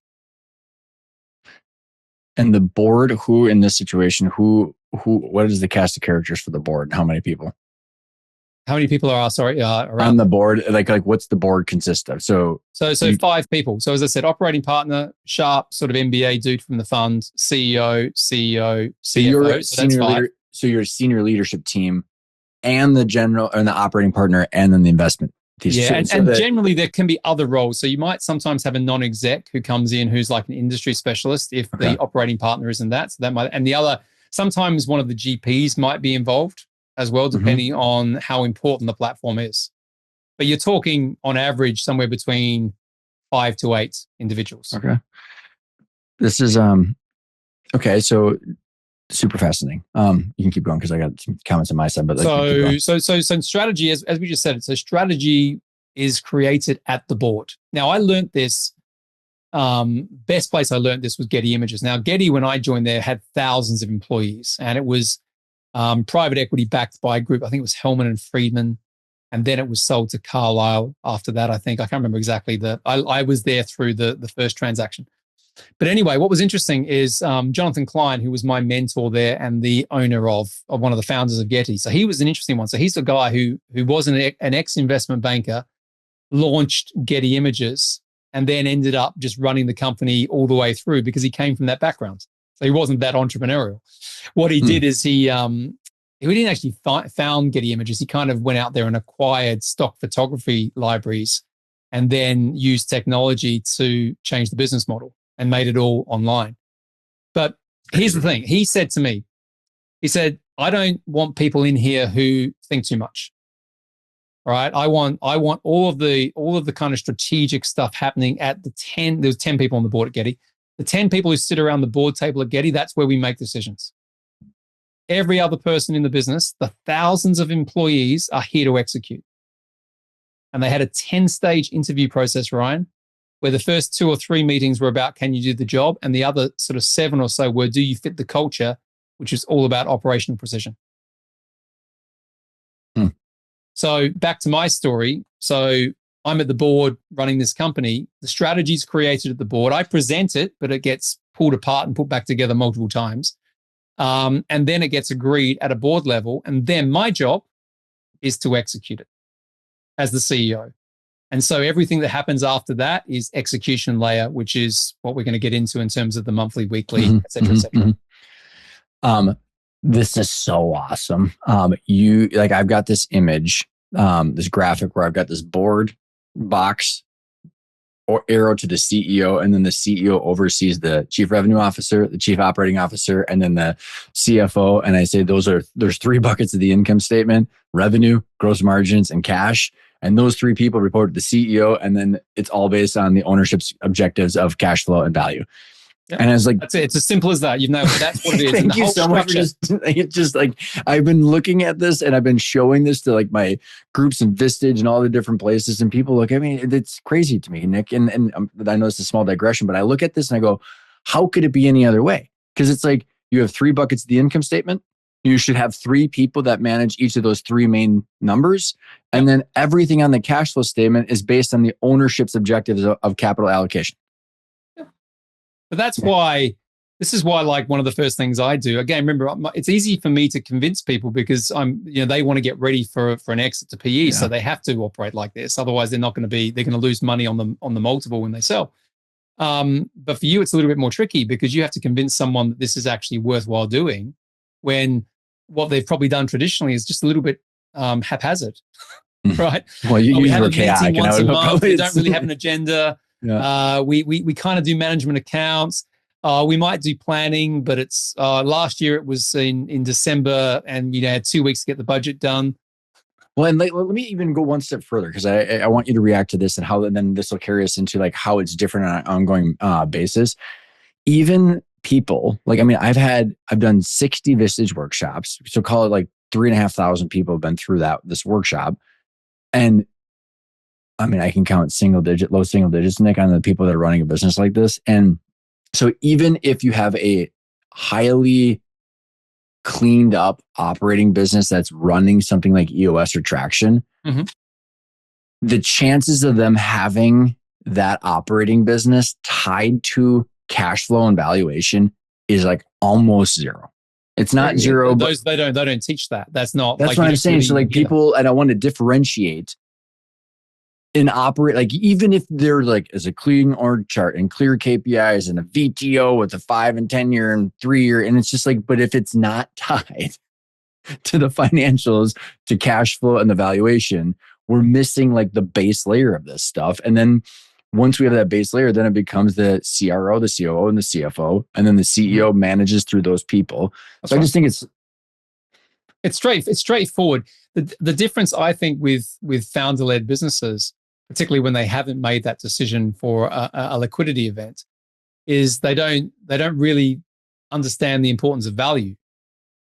And the board, who in this situation, what is the cast of characters for the board? How many people?
How many people are around
on the board? Like what's the board consist of? So
5 people. So as I said, operating partner, sharp sort of MBA dude from the fund, CEO, CFO.
So you're senior leader. So you're a senior leadership team, and the general and the operating partner, and then the investment thesis.
Yeah, and generally there can be other roles. So you might sometimes have a non-exec who comes in who's like an industry specialist if the operating partner isn't that. So that might, and the other, sometimes one of the GPs might be involved as well, depending on how important the platform is. But you're talking on average somewhere between 5 to 8 individuals.
Okay. This is okay. So super fascinating. You can keep going because I got some comments on my side. But
so strategy, as we just said, so strategy is created at the board. Now I learned this. Best place I learned this was Getty Images. Now Getty, when I joined there, had thousands of employees, and it was private equity backed by a group. I think it was Hellman and Friedman, and then it was sold to Carlyle after that. I think I can't remember exactly. I was there through the first transaction. But anyway, what was interesting is Jonathan Klein, who was my mentor there and the owner of one of the founders of Getty. So he was an interesting one. So he's a guy who was an ex-investment banker, launched Getty Images, and then ended up just running the company all the way through because he came from that background. So he wasn't that entrepreneurial. What he did is he didn't actually found Getty Images. He kind of went out there and acquired stock photography libraries and then used technology to change the business model and made it all online. But here's the thing. He said to me, he said, I don't want people in here who think too much. Right. I want all of the kind of strategic stuff happening at there's 10 people on the board at Getty. The 10 people who sit around the board table at Getty, that's where we make decisions. Every other person in the business, the thousands of employees are here to execute. And they had a 10-stage interview process, Ryan, where the first 2 or 3 meetings were about, can you do the job? And the other sort of 7 or so were, do you fit the culture, which is all about operational precision. So back to my story. So I'm at the board running this company. The strategy's created at the board. I present it, but it gets pulled apart and put back together multiple times. And then it gets agreed at a board level. And then my job is to execute it as the CEO. And so everything that happens after that is execution layer, which is what we're going to get into in terms of the monthly, weekly, et cetera, et cetera.
This is so awesome. I've got this image, this graphic where I've got this board box or arrow to the CEO, and then the CEO oversees the chief revenue officer, the chief operating officer, and then the CFO. And I say there's 3 buckets of the income statement: revenue, gross margins, and cash. And those 3 people report to the CEO, and then it's all based on the ownership's objectives of cash flow and value. Yep. And I was like,
that's it. It's as simple as that. That's what it is.
Thank you so much. It's just like, I've been looking at this and I've been showing this to like my groups and Vistage and all the different places, and people look at me. It's crazy to me, Nick. And I know it's a small digression, but I look at this and I go, how could it be any other way? Because it's like, you have 3 buckets of the income statement. You should have 3 people that manage each of those 3 main numbers. And then everything on the cash flow statement is based on the ownership's objectives of capital allocation.
But this is why, like, one of the first things I do, again, remember, it's easy for me to convince people because they want to get ready for an exit to PE. So they have to operate like this. Otherwise they're going to lose money on the multiple when they sell. But for you, it's a little bit more tricky because you have to convince someone that this is actually worthwhile doing when what they've probably done traditionally is just a little bit haphazard, right?
Well, we have a
meeting once a month. We don't really have an agenda. Yeah. We kind of do management accounts. We might do planning, but it's last year it was in December, and had 2 weeks to get the budget done.
Well, and let me even go one step further because I want you to react to this and then this will carry us into like how it's different on an ongoing basis. Even people I've done 60 Vistage workshops, so call it like 3,500 people have been through this workshop, and I can count low single digits, Nick, on the people that are running a business like this. And so even if you have a highly cleaned up operating business that's running something like EOS or Traction, the chances of them having that operating business tied to cash flow and valuation is like almost zero. It's not zero.
They don't teach that. That's what
I'm saying. So like people, and I want to differentiate and operate, like even if they're like as a clean org chart and clear KPIs and a VTO with a 5 and 10 year and 3 year, and it's just like, but if it's not tied to the financials, to cash flow and the valuation, we're missing like the base layer of this stuff. And then once we have that base layer, then it becomes the CRO, the COO, and the CFO, and then the CEO manages through those people. That's so right. I just think
it's straightforward. The difference I think with founder-led businesses, particularly when they haven't made that decision for a liquidity event, is they don't really understand the importance of value.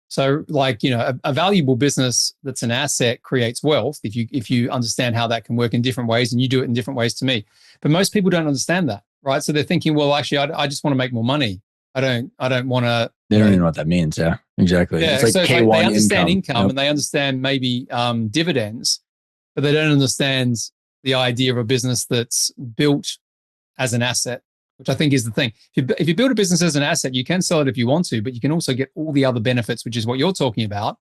So like, a valuable business that's an asset creates wealth if you understand how that can work in different ways, and you do it in different ways to me. But most people don't understand that, right? So they're thinking, well, actually, I just want to make more money. I don't want to.
They don't even know what that means. Yeah, exactly.
Yeah,
it's like
so
K1
they understand income
Yep.
and they understand maybe dividends, but they don't understand the idea of a business that's built as an asset, which I think is the thing. If you build a business as an asset, you can sell it if you want to, but you can also get all the other benefits, which is what you're talking about,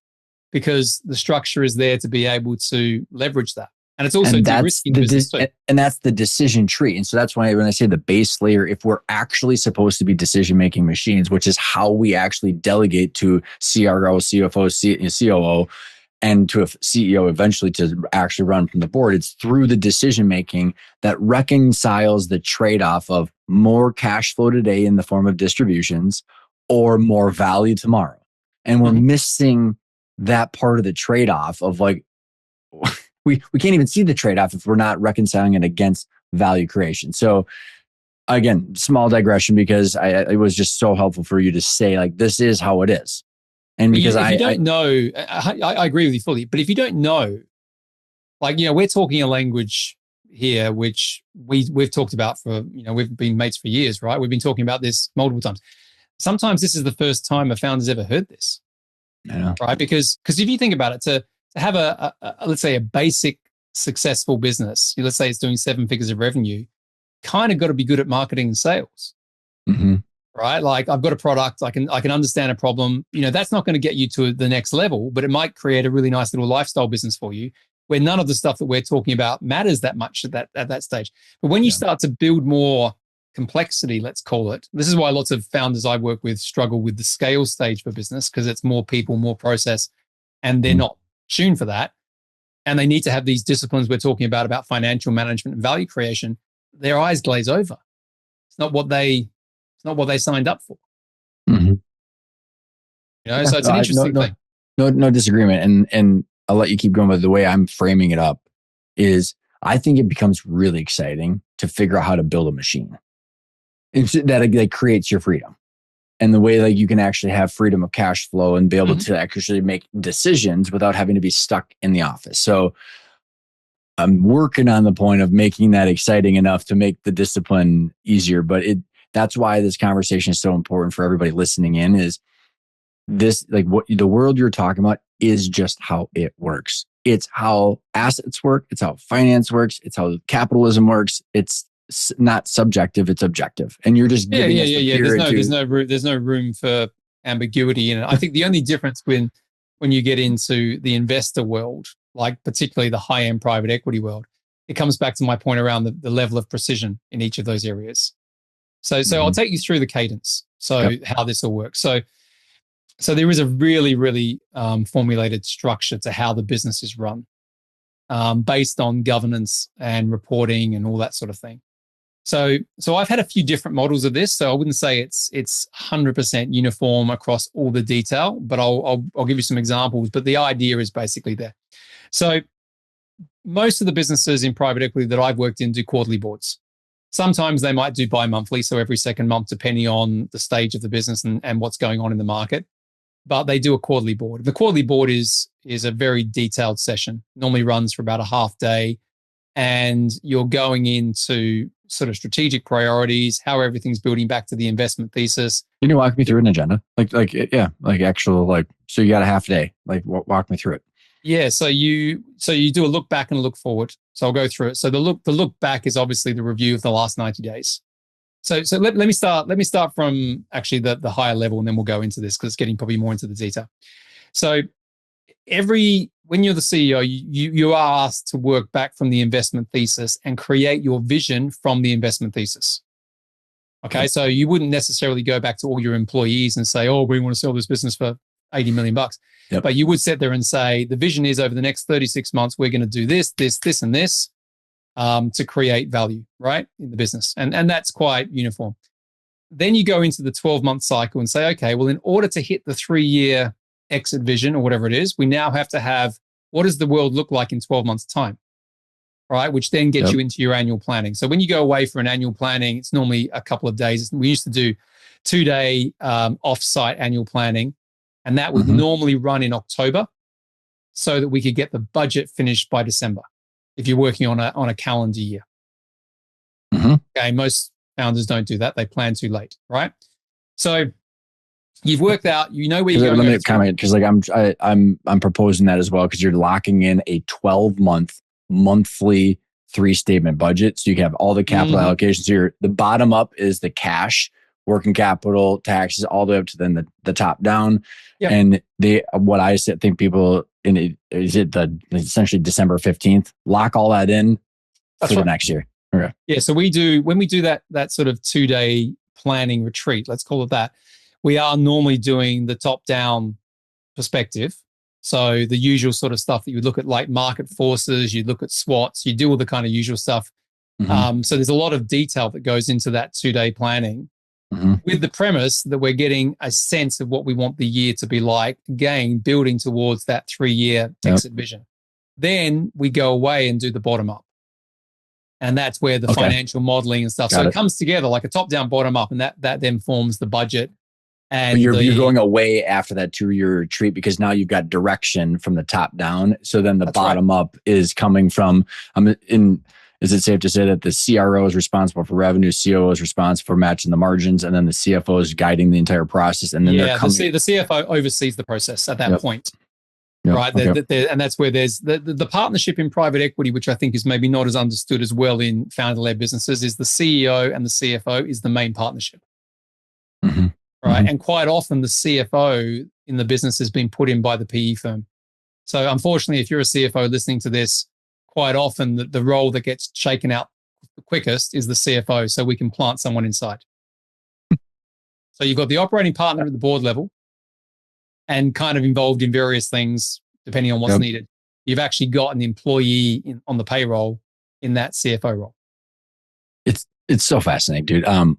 because the structure is there to be able to leverage that. And it's also de-risking business too.
And that's the decision tree. And so that's why when I say the base layer, if we're actually supposed to be decision-making machines, which is how we actually delegate to CRO, CFO, COO, and to a CEO eventually to actually run from the board. It's through the decision making that reconciles the trade-off of more cash flow today in the form of distributions or more value tomorrow. And we're missing that part of the trade-off of like, we can't even see the trade-off if we're not reconciling it against value creation. So again, small digression, because it was just so helpful for you to say like, this is how it is. And because
if you don't know, I agree with you fully, but if you don't know, like, we're talking a language here, which we've talked about for, we've been mates for years, right? We've been talking about this multiple times. Sometimes this is the first time a founder's ever heard this, right? Because if you think about it, to have a let's say a basic successful business, let's say it's doing 7 figures of revenue, kind of got to be good at marketing and sales, right? Like, I've got a product, I can understand a problem. That's not going to get you to the next level, but it might create a really nice little lifestyle business for you, where none of the stuff that we're talking about matters that much at that stage. But when you start to build more complexity, let's call it. This is why lots of founders I work with struggle with the scale stage for business, because it's more people, more process, and they're not tuned for that. And they need to have these disciplines we're talking about financial management and value creation. Their eyes glaze over. It's not what they signed up for. So it's an interesting thing.
No disagreement. And I'll let you keep going, but the way I'm framing it up is I think it becomes really exciting to figure out how to build a machine that creates your freedom, and the way like you can actually have freedom of cash flow and be able to actually make decisions without having to be stuck in the office. So I'm working on the point of making that exciting enough to make the discipline easier. But that's why this conversation is so important for everybody listening in, is this, like, what the world you're talking about is just how it works. It's how assets work. It's how finance works. It's how capitalism works. It's not subjective, it's objective. And you're just giving us the period.
There's no room for ambiguity in it. I think the only difference when you get into the investor world, like particularly the high-end private equity world, it comes back to my point around the level of precision in each of those areas. So I'll take you through the cadence. So how this all works. So there is a really, really formulated structure to how the business is run, based on governance and reporting and all that sort of thing. So I've had a few different models of this. So I wouldn't say it's 100% uniform across all the detail, but I'll give you some examples. But the idea is basically there. So most of the businesses in private equity that I've worked in do quarterly boards. Sometimes they might do bi-monthly, so every second month, depending on the stage of the business and what's going on in the market. But they do a quarterly board. The quarterly board is a very detailed session. Normally runs for about a half day, and you're going into sort of strategic priorities, how everything's building back to the investment thesis.
Can you walk me through an agenda? So you got a half day. Like, walk me through it.
Yeah. So you do a look back and a look forward. So I'll go through it. So the look back is obviously the review of the last 90 days. So let me start from actually the higher level, and then we'll go into this because it's getting probably more into the detail. So when you're the CEO, you are asked to work back from the investment thesis and create your vision from the investment thesis. Okay, so you wouldn't necessarily go back to all your employees and say, "Oh, we want to sell this business for $80 million." Yep. But you would sit there and say, "The vision is over the next 36 months, we're going to do this, this, this, and this to create value, right, in the business," and that's quite uniform. Then you go into the 12-month cycle and say, "Okay, well, in order to hit the 3-year exit vision or whatever it is, we now have to have what does the world look like in 12 months' time?" Right? Which then gets you into your annual planning. So when you go away for an annual planning, it's normally a couple of days. We used to do 2-day off-site annual planning, and that would normally run in October so that we could get the budget finished by December if you're working on a calendar year. Okay, most founders don't do that. They plan too late, right? So you've worked out, you know where you're going.
Let me comment, because like I'm proposing that as well, because you're locking in a 12-month monthly 3-statement budget, so you can have all the capital allocations. So the bottom up is the cash, working capital, taxes, all the way up to then the top down. Yep. And what I think people is it essentially December 15th, lock all that in for the next year. Okay.
Yeah. So when we do that sort of 2-day planning retreat, let's call it that, we are normally doing the top down perspective. So the usual sort of stuff that you would look at, like market forces, you look at SWOTs, you do all the kind of usual stuff. So there's a lot of detail that goes into that 2-day planning with the premise that we're getting a sense of what we want the year to be like, again, building towards that 3-year exit vision. Then we go away and do the bottom up. And that's where the financial modeling and stuff. It comes together like a top down, bottom up, and that then forms the budget. And
you're going away after that 2-year retreat because now you've got direction from the top down. So then the bottom up is coming from, is it safe to say that the CRO is responsible for revenue, COO is responsible for matching the margins, and then the CFO is guiding the entire process? And then they're coming. The
CFO oversees the process at that point. Right. And that's where there's the partnership in private equity, which I think is maybe not as understood as well in founder-led businesses, is the CEO and the CFO is the main partnership. Right. And quite often the CFO in the business has been put in by the PE firm. So unfortunately, if you're a CFO listening to this, quite often the role that gets shaken out the quickest is the CFO, so we can plant someone inside. So you've got the operating partner at the board level and kind of involved in various things depending on what's needed. You've actually got an employee on the payroll in that CFO role.
It's so fascinating, dude.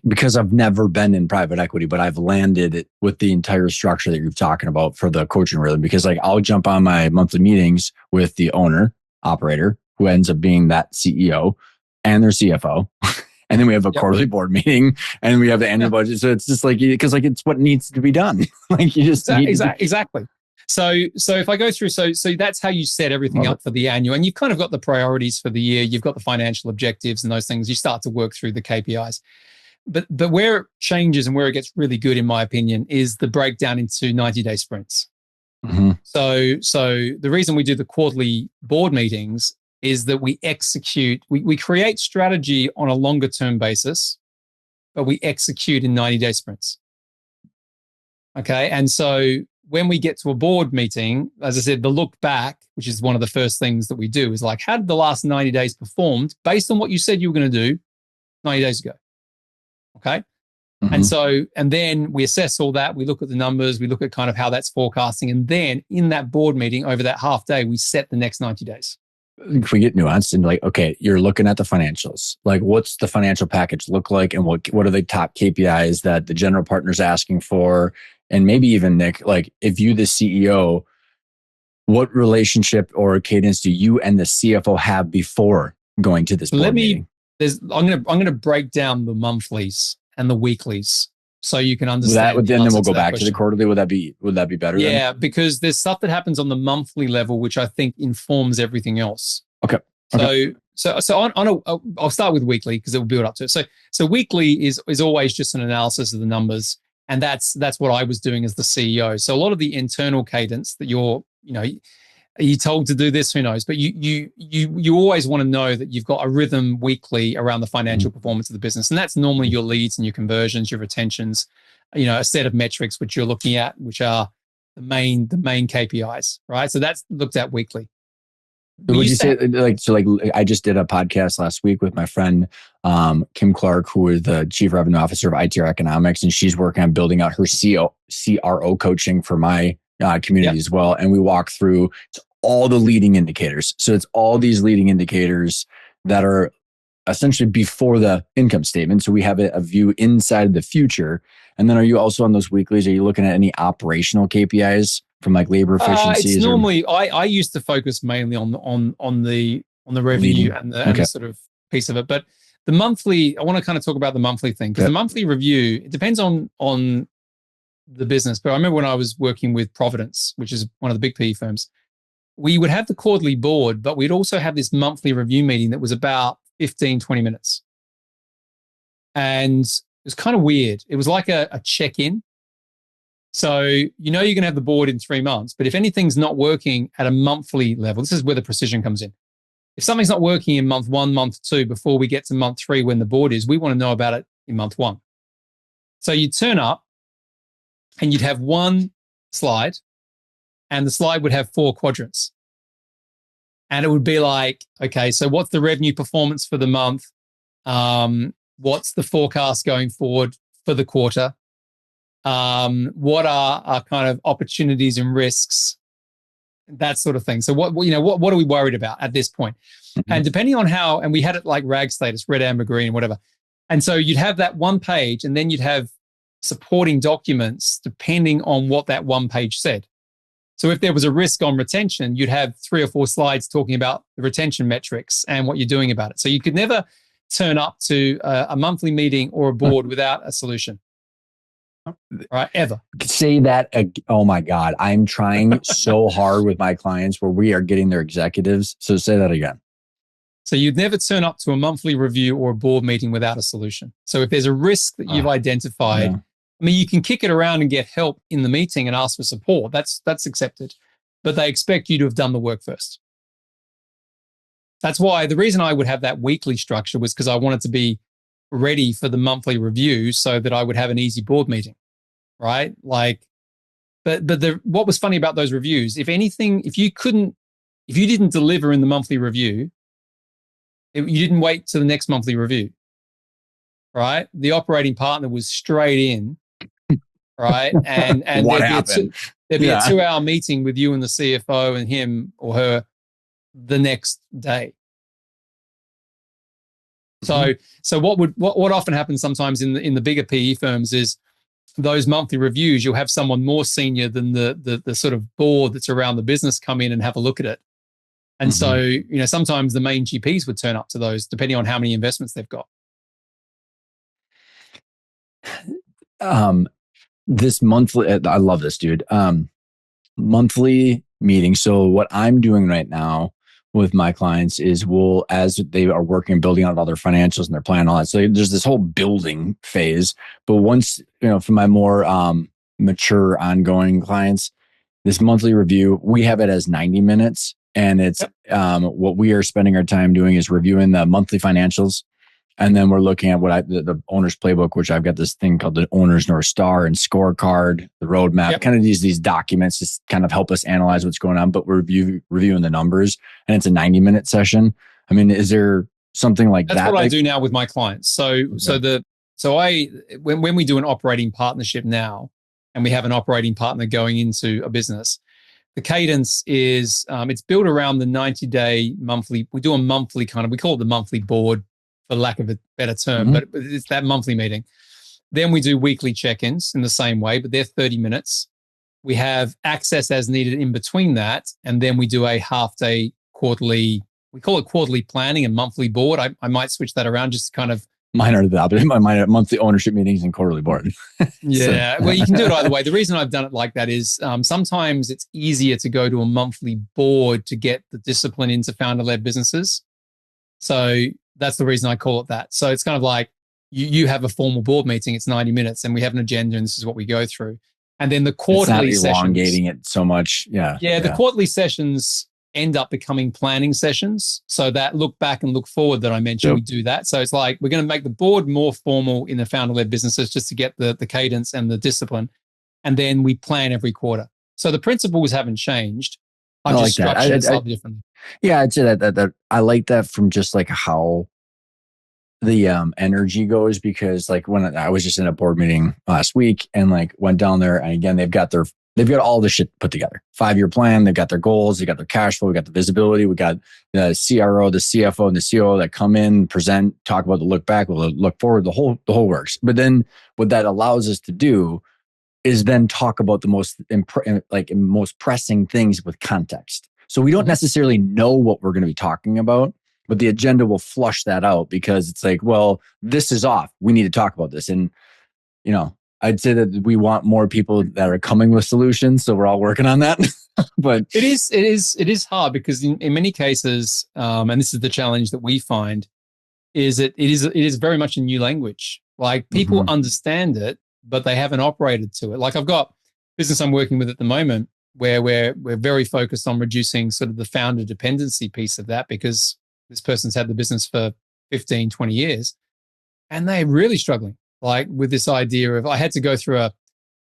Because I've never been in private equity, but I've landed it with the entire structure that you're talking about for the coaching rhythm. Because I'll jump on my monthly meetings with the owner, operator, who ends up being that CEO and their CFO. And then we have a quarterly board meeting and we have the annual budget. So it's just because it's what needs to be done. You just
exactly. So if I go through, so that's how you set everything up for the annual, and you've kind of got the priorities for the year. You've got the financial objectives and those things. You start to work through the KPIs. But where it changes and where it gets really good, in my opinion, is the breakdown into 90-day sprints. So the reason we do the quarterly board meetings is that we execute, we create strategy on a longer term basis, but we execute in 90-day sprints. Okay. And so when we get to a board meeting, as I said, the look back, which is one of the first things that we do, is how did the last 90 days performed based on what you said you were going to do 90 days ago? Okay. And then we assess all that. We look at the numbers. We look at kind of how that's forecasting. And then in that board meeting over that half day, we set the next 90 days.
If we get nuanced and okay, you're looking at the financials, what's the financial package look like? And what are the top KPIs that the general partner's asking for? And maybe even Nick, if you, the CEO, what relationship or cadence do you and the CFO have before going to this board meeting?
I'm going to break down the monthlies and the weeklies so you can understand.
Then we'll go back to the quarterly. Would that be better?
Yeah, because there's stuff that happens on the monthly level, which I think informs everything else.
Okay.
So I'll start with weekly because it will build up to it. So weekly is always just an analysis of the numbers. And that's what I was doing as the CEO. So a lot of the internal cadence that are you told to do this? Who knows? But you always want to know that you've got a rhythm weekly around the financial performance of the business. And that's normally your leads and your conversions, your retentions, a set of metrics which you're looking at, which are the main KPIs, right? So that's looked at weekly.
Would you say I just did a podcast last week with my friend Kim Clark, who is the Chief Revenue Officer of ITR Economics, and she's working on building out her CRO coaching for my community as well. And we walk through all the leading indicators. So it's all these leading indicators that are essentially before the income statement. So we have a view inside the future. And then are you also on those weeklies? Are you looking at any operational KPIs from labor efficiencies?
It's normally I used to focus mainly on the revenue and the sort of piece of it. But the monthly, I want to kind of talk about the monthly thing because the monthly review, it depends on the business. But I remember when I was working with Providence, which is one of the big PE firms, we would have the quarterly board, but we'd also have this monthly review meeting that was about 15, 20 minutes. And it was kind of weird. It was like a check-in. So you're going to have the board in 3 months, but if anything's not working at a monthly level, this is where the precision comes in. If something's not working in month 1, month 2, before we get to month 3 when the board is, we want to know about it in month 1. So you'd turn up and you'd have one slide and the slide would have 4 quadrants. And it would be okay, so what's the revenue performance for the month? What's the forecast going forward for the quarter? What are kind of opportunities and risks, that sort of thing. So what are we worried about at this point?
Mm-hmm.
And depending on how, and we had it like rag status, red, amber, green, whatever. And so you'd have that one page, and then you'd have supporting documents depending on what that one page said. So if there was a risk on retention, you'd have 3 or 4 slides talking about the retention metrics and what you're doing about it. So you could never turn up to a monthly meeting or a board without a solution. Right? Ever.
Say that. Oh my God. I'm trying so hard with my clients where we are getting their executives. So say that again.
So you'd never turn up to a monthly review or a board meeting without a solution. So if there's a risk that you've identified, I mean, you can kick it around and get help in the meeting and ask for support. That's accepted. But they expect you to have done the work first. That's why the reason I would have that weekly structure was because I wanted to be ready for the monthly review so that I would have an easy board meeting, right? Like, but what was funny about those reviews, if anything, if you didn't deliver in the monthly review, you didn't wait to the next monthly review, right? The operating partner was straight in, right? And
what happened?
There'd be a 2-hour meeting with you and the CFO and him or her the next day. So what often happens sometimes in the bigger PE firms is those monthly reviews, you'll have someone more senior than the sort of board that's around the business come in and have a look at it. And so, sometimes the main GPs would turn up to those depending on how many investments they've got.
This monthly, I love this, dude. Monthly meeting. So what I'm doing right now with my clients is as they are working, building out all their financials and their plan and all that. So there's this whole building phase. But once, for my more mature ongoing clients, this monthly review, we have it as 90 minutes. And it's what we are spending our time doing is reviewing the monthly financials. And then we're looking at the owner's playbook, which I've got this thing called the owner's North Star and scorecard, the roadmap, kind of these documents just kind of help us analyze what's going on, but we're reviewing the numbers, and it's a 90-minute session. I mean, is there something like that?
That's what I do now with my clients. So when we do an operating partnership now, and we have an operating partner going into a business, the cadence is it's built around the 90-day monthly. We do a monthly we call it the monthly board, for lack of a better term, but it's that monthly meeting. Then we do weekly check-ins in the same way, but they're 30 minutes. We have access as needed in between that. And then we do a half-day quarterly, we call it quarterly planning and monthly board. I might switch that around just kind of.
Mine are the opposite. Mine are monthly ownership meetings and quarterly board.
Yeah, well, you can do it either way. The reason I've done it like that is sometimes it's easier to go to a monthly board to get the discipline into founder-led businesses. So that's the reason I call it that. So it's kind of like you have a formal board meeting, it's 90 minutes, and we have an agenda, and this is what we go through. And then the quarterly sessions.
It's not elongating it so much. Yeah.
The quarterly sessions end up becoming planning sessions. So that look back and look forward that I mentioned, we do that. So it's like we're going to make the board more formal in the founder-led businesses just to get the cadence and the discipline. And then we plan every quarter. So the principles haven't changed. I've just structured it slightly differently.
Yeah, I'd say that I like that from just like how the energy goes, because like when I was just in a board meeting last week and like went down there, and again, they've got all the shit put together. 5-year plan, they've got their goals, they got their cash flow, we got the visibility, we got the CRO, the CFO, and the COO that come in, present, talk about the look back, we'll look forward, the whole works. But then what that allows us to do is then talk about the most pressing things with context. So we don't necessarily know what we're going to be talking about, but the agenda will flush that out, because it's like, well, this is off. We need to talk about this. And, I'd say that we want more people that are coming with solutions. So we're all working on that. But
it is hard, because in many cases, and this is the challenge that we find, is it is very much a new language. Like people understand it, but they haven't operated to it. Like I've got business I'm working with at the moment where we're very focused on reducing sort of the founder dependency piece of that, because this person's had the business for 15, 20 years, and they're really struggling, like with this idea of, I had to go through a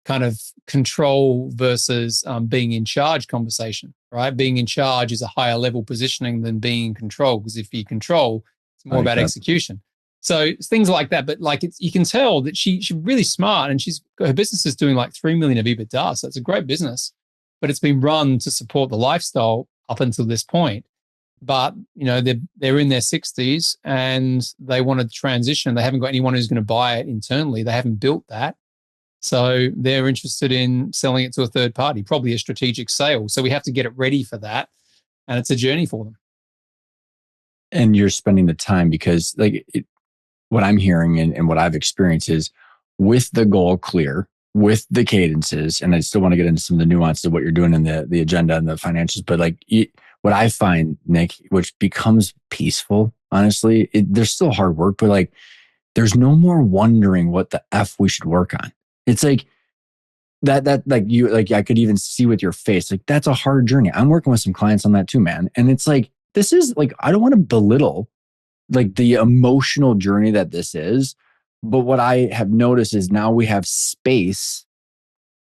kind of control versus being in charge conversation, right? Being in charge is a higher level positioning than being in control, because if you control, it's more about execution. So it's things like that. But like you can tell that she's really smart, and her business is doing like 3 million of EBITDA. So it's a great business, but it's been run to support the lifestyle up until this point. But they're in their 60s and they want to transition. They haven't got anyone who's going to buy it internally. They haven't built that. So they're interested in selling it to a third party, probably a strategic sale. So we have to get it ready for that. And it's a journey for them.
And you're spending the time because what I'm hearing and what I've experienced is with the goal clear, with the cadences, and I still want to get into some of the nuances of what you're doing in the agenda and the financials, but what I find, Nick, which becomes peaceful, honestly, there's still hard work, but like, there's no more wondering what the F we should work on. It's like that I could even see with your face, like that's a hard journey. I'm working with some clients on that too, man. And it's like, this is like, I don't want to belittle like the emotional journey that this is. But what I have noticed is now we have space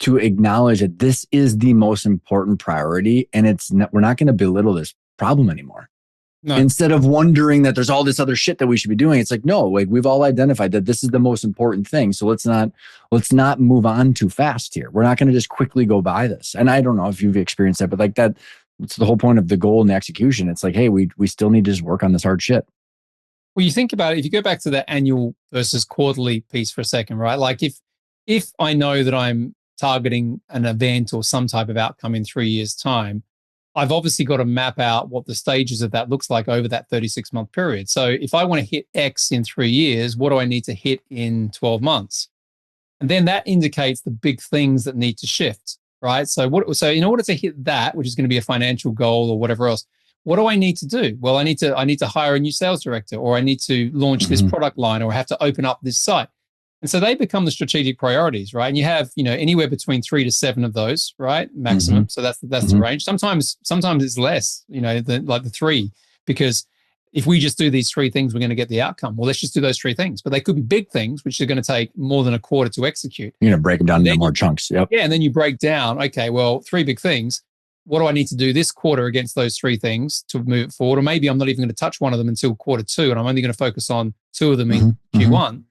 to acknowledge that this is the most important priority, and we're not going to belittle this problem anymore. No. Instead of wondering that there's all this other shit that we should be doing, it's like, no, like we've all identified that this is the most important thing. So let's not move on too fast here. We're not going to just quickly go by this. And I don't know if you've experienced that, but like that, it's the whole point of the goal and the execution. It's like, hey, we still need to just work on this hard shit.
Well, you think about it, if you go back to that annual versus quarterly piece for a second, right? Like if I know that I'm targeting an event or some type of outcome in 3 years' time, I've obviously got to map out what the stages of that looks like over that 36-month period. So if I want to hit X in 3 years, what do I need to hit in 12 months? And then that indicates the big things that need to shift, right? So in order to hit that, which is going to be a financial goal or whatever else, what do I need to do? Well, I need to hire a new sales director, or I need to launch this product line, or I have to open up this site. And so they become the strategic priorities, right? And you have, anywhere between 3 to 7 of those, right? Maximum. So that's the range. Sometimes it's less, like the 3, because if we just do these 3 things, we're going to get the outcome. Well, let's just do those 3 things. But they could be big things, which are going to take more than a quarter to execute.
You're going to break them down into more chunks. Yep.
Yeah. And then you break down, okay, well, 3 big things. What do I need to do this quarter against those 3 things to move it forward? Or maybe I'm not even going to touch one of them until quarter 2, and I'm only going to focus on 2 of them in Q1.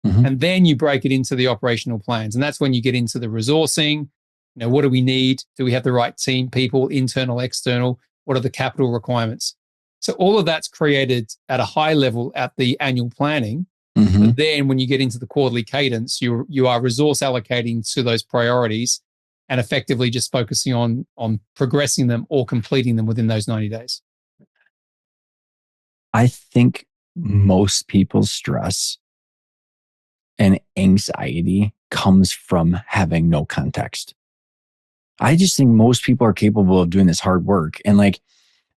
And then you break it into the operational plans. And that's when you get into the resourcing. What do we need? Do we have the right team, people, internal, external? What are the capital requirements? So all of that's created at a high level at the annual planning. But then when you get into the quarterly cadence, you are resource allocating to those priorities and effectively just focusing on progressing them or completing them within those 90 days.
I think most people's stress and anxiety comes from having no context. I just think most people are capable of doing this hard work. And like,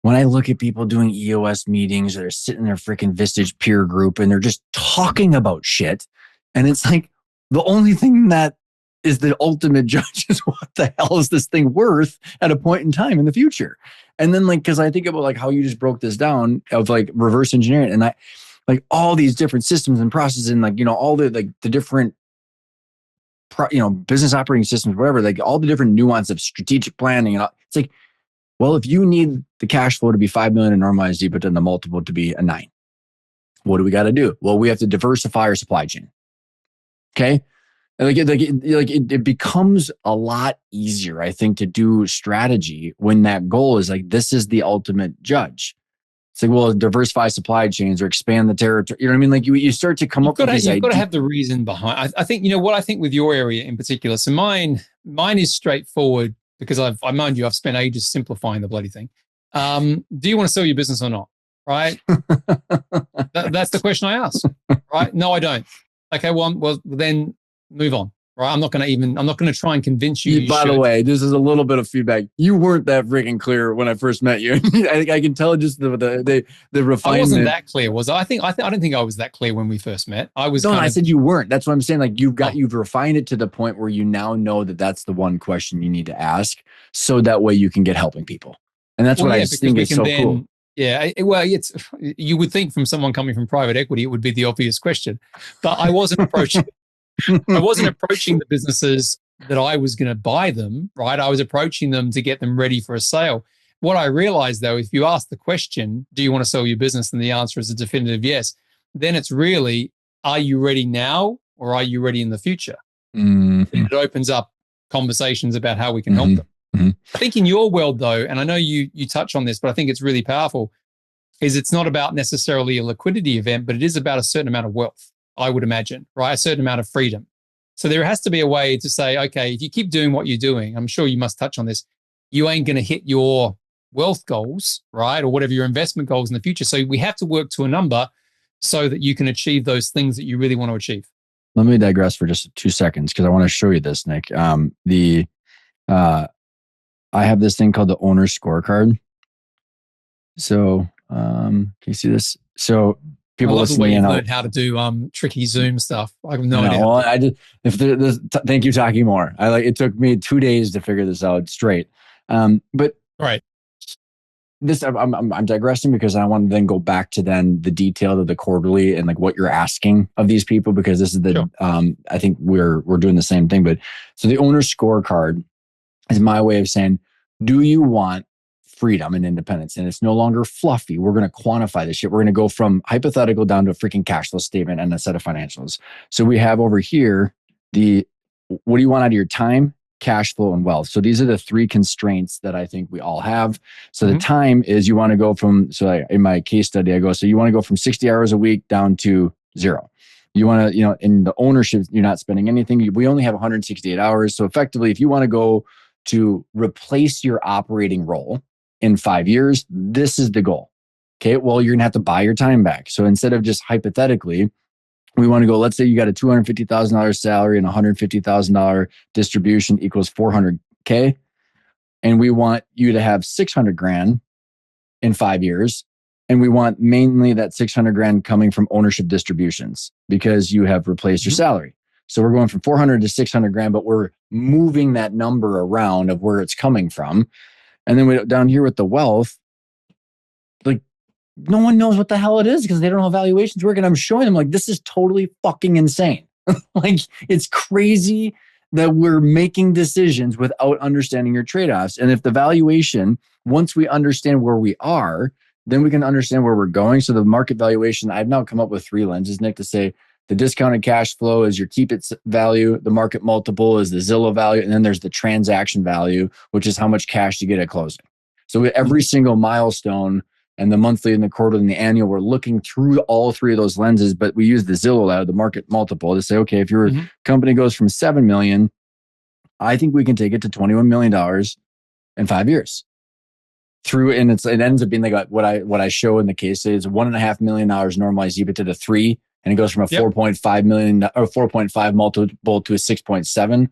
when I look at people doing EOS meetings, or they're sitting in their freaking Vistage peer group and they're just talking about shit. And it's like, the only thing that is the ultimate judge is what the hell is this thing worth at a point in time in the future? And then like, cause I think about like how you just broke this down of like reverse engineering, and like all these different systems and processes, and like, all the different, business operating systems, whatever, like all the different nuance of strategic planning. And it's like, well, if you need the cash flow to be 5 million in normalized EBITDA and the multiple to be a 9, what do we got to do? Well, we have to diversify our supply chain. Okay. It becomes a lot easier, I think, to do strategy when that goal is like, this is the ultimate judge. It's like, well, diversify supply chains or expand the territory. You know what I mean? Like you start to come up with these ideas.
You've got to have the reason behind. I think, what I think with your area in particular. So mine is straightforward because I've spent ages simplifying the bloody thing. Do you want to sell your business or not? Right? That's the question I ask. Right? No, I don't. Okay, well, then move on. Right? I'm not going to try and convince you.
By the way, this is a little bit of feedback. You weren't that freaking clear when I first met you. I can tell just the refinement.
I wasn't that clear, was I? I don't think I was that clear when we first met. I
said you weren't. That's what I'm saying. Like you've refined it to the point where you now know that that's the one question you need to ask, so that way you can get helping people. And that's what I think is so cool.
Yeah, you would think from someone coming from private equity, it would be the obvious question, but I wasn't approaching. I wasn't approaching the businesses that I was going to buy them, right? I was approaching them to get them ready for a sale. What I realized though, if you ask the question, do you want to sell your business? And the answer is a definitive yes. then it's really, are you ready now or are you ready in the future?
Mhm.
And it opens up conversations about how we can help them. I think in your world though, and I know you touch on this, but I think it's really powerful, is it's not about necessarily a liquidity event, but it is about a certain amount of wealth, I would imagine, right? A certain amount of freedom. So there has to be a way to say, okay, if you keep doing what you're doing, I'm sure you must touch on this, you ain't going to hit your wealth goals, right? Or whatever your investment goals in the future. So we have to work to a number so that you can achieve those things that you really want to achieve.
Let me digress for just 2 seconds because I want to show you this, Nick. I have this thing called the owner scorecard. So, can you see this? So, people
I love the
listening
way
in,
you've learned how to do tricky Zoom stuff. I have no idea.
well, I just thank you, talking more. It took me 2 days to figure this out straight. But
right.
This I'm digressing because I want to then go back to then the detail of the quarterly and like what you're asking of these people, because this is the
Sure.
I think we're doing the same thing. But so the owner scorecard is my way of saying, do you want freedom and independence? And it's no longer fluffy. We're going to quantify this shit. We're going to go from hypothetical down to a freaking cash flow statement and a set of financials. So we have over here what do you want out of your time, cash flow, and wealth? So these are the 3 constraints that I think we all have. So the time is you want to go from, in my case study, I go, so you want to go from 60 hours a week down to 0. You want to, in the ownership, you're not spending anything. We only have 168 hours. So effectively, if you want to go to replace your operating role in 5 years, this is the goal. Okay. Well, you're going to have to buy your time back. So instead of just hypothetically, we want to go, let's say you got a $250,000 salary and $150,000 distribution equals $400K. And we want you to have 600 grand in 5 years. And we want mainly that 600 grand coming from ownership distributions because you have replaced your salary. So we're going from 400 to 600 grand, but we're moving that number around of where it's coming from. And then we down here with the wealth, like no one knows what the hell it is because they don't know how valuations work. And I'm showing them like, this is totally fucking insane. Like it's crazy that we're making decisions without understanding your trade-offs. And if the valuation, once we understand where we are, then we can understand where we're going. So the market valuation, I've now come up with 3 lenses, Nick, to say the discounted cash flow is your keep it value, the market multiple is the Zillow value, and then there's the transaction value, which is how much cash you get at closing. So every single milestone and the monthly and the quarterly and the annual, we're looking through all 3 of those lenses, but we use the Zillow, the market multiple, to say, okay, if your company goes from 7 million, I think we can take it to $21 million in 5 years. And it ends up being like what I show in the case is $1.5 million normalized EBITDA to 3, and it goes from a 4.5 million or 4.5 multiple to a 6.7.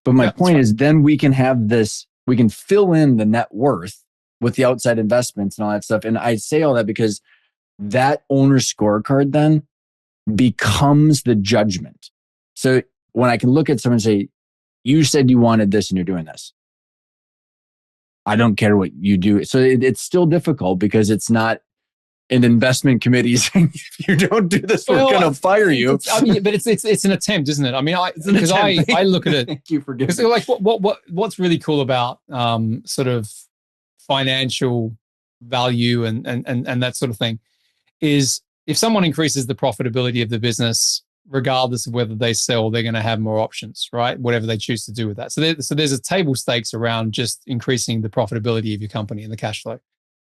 But my point is, then we can have this, we can fill in the net worth with the outside investments and all that stuff. And I say all that because that owner scorecard then becomes the judgment. So when I can look at someone and say, you said you wanted this and you're doing this, I don't care what you do. So it's still difficult because it's not an investment committee saying, if you don't do this, we're going to fire you.
But it's an attempt, isn't it? I mean, because I look at it.
Thank you for giving.
Like what's really cool about sort of financial value and that sort of thing is if someone increases the profitability of the business, regardless of whether they sell, they're going to have more options, right? Whatever they choose to do with that. So there's a table stakes around just increasing the profitability of your company and the cash flow.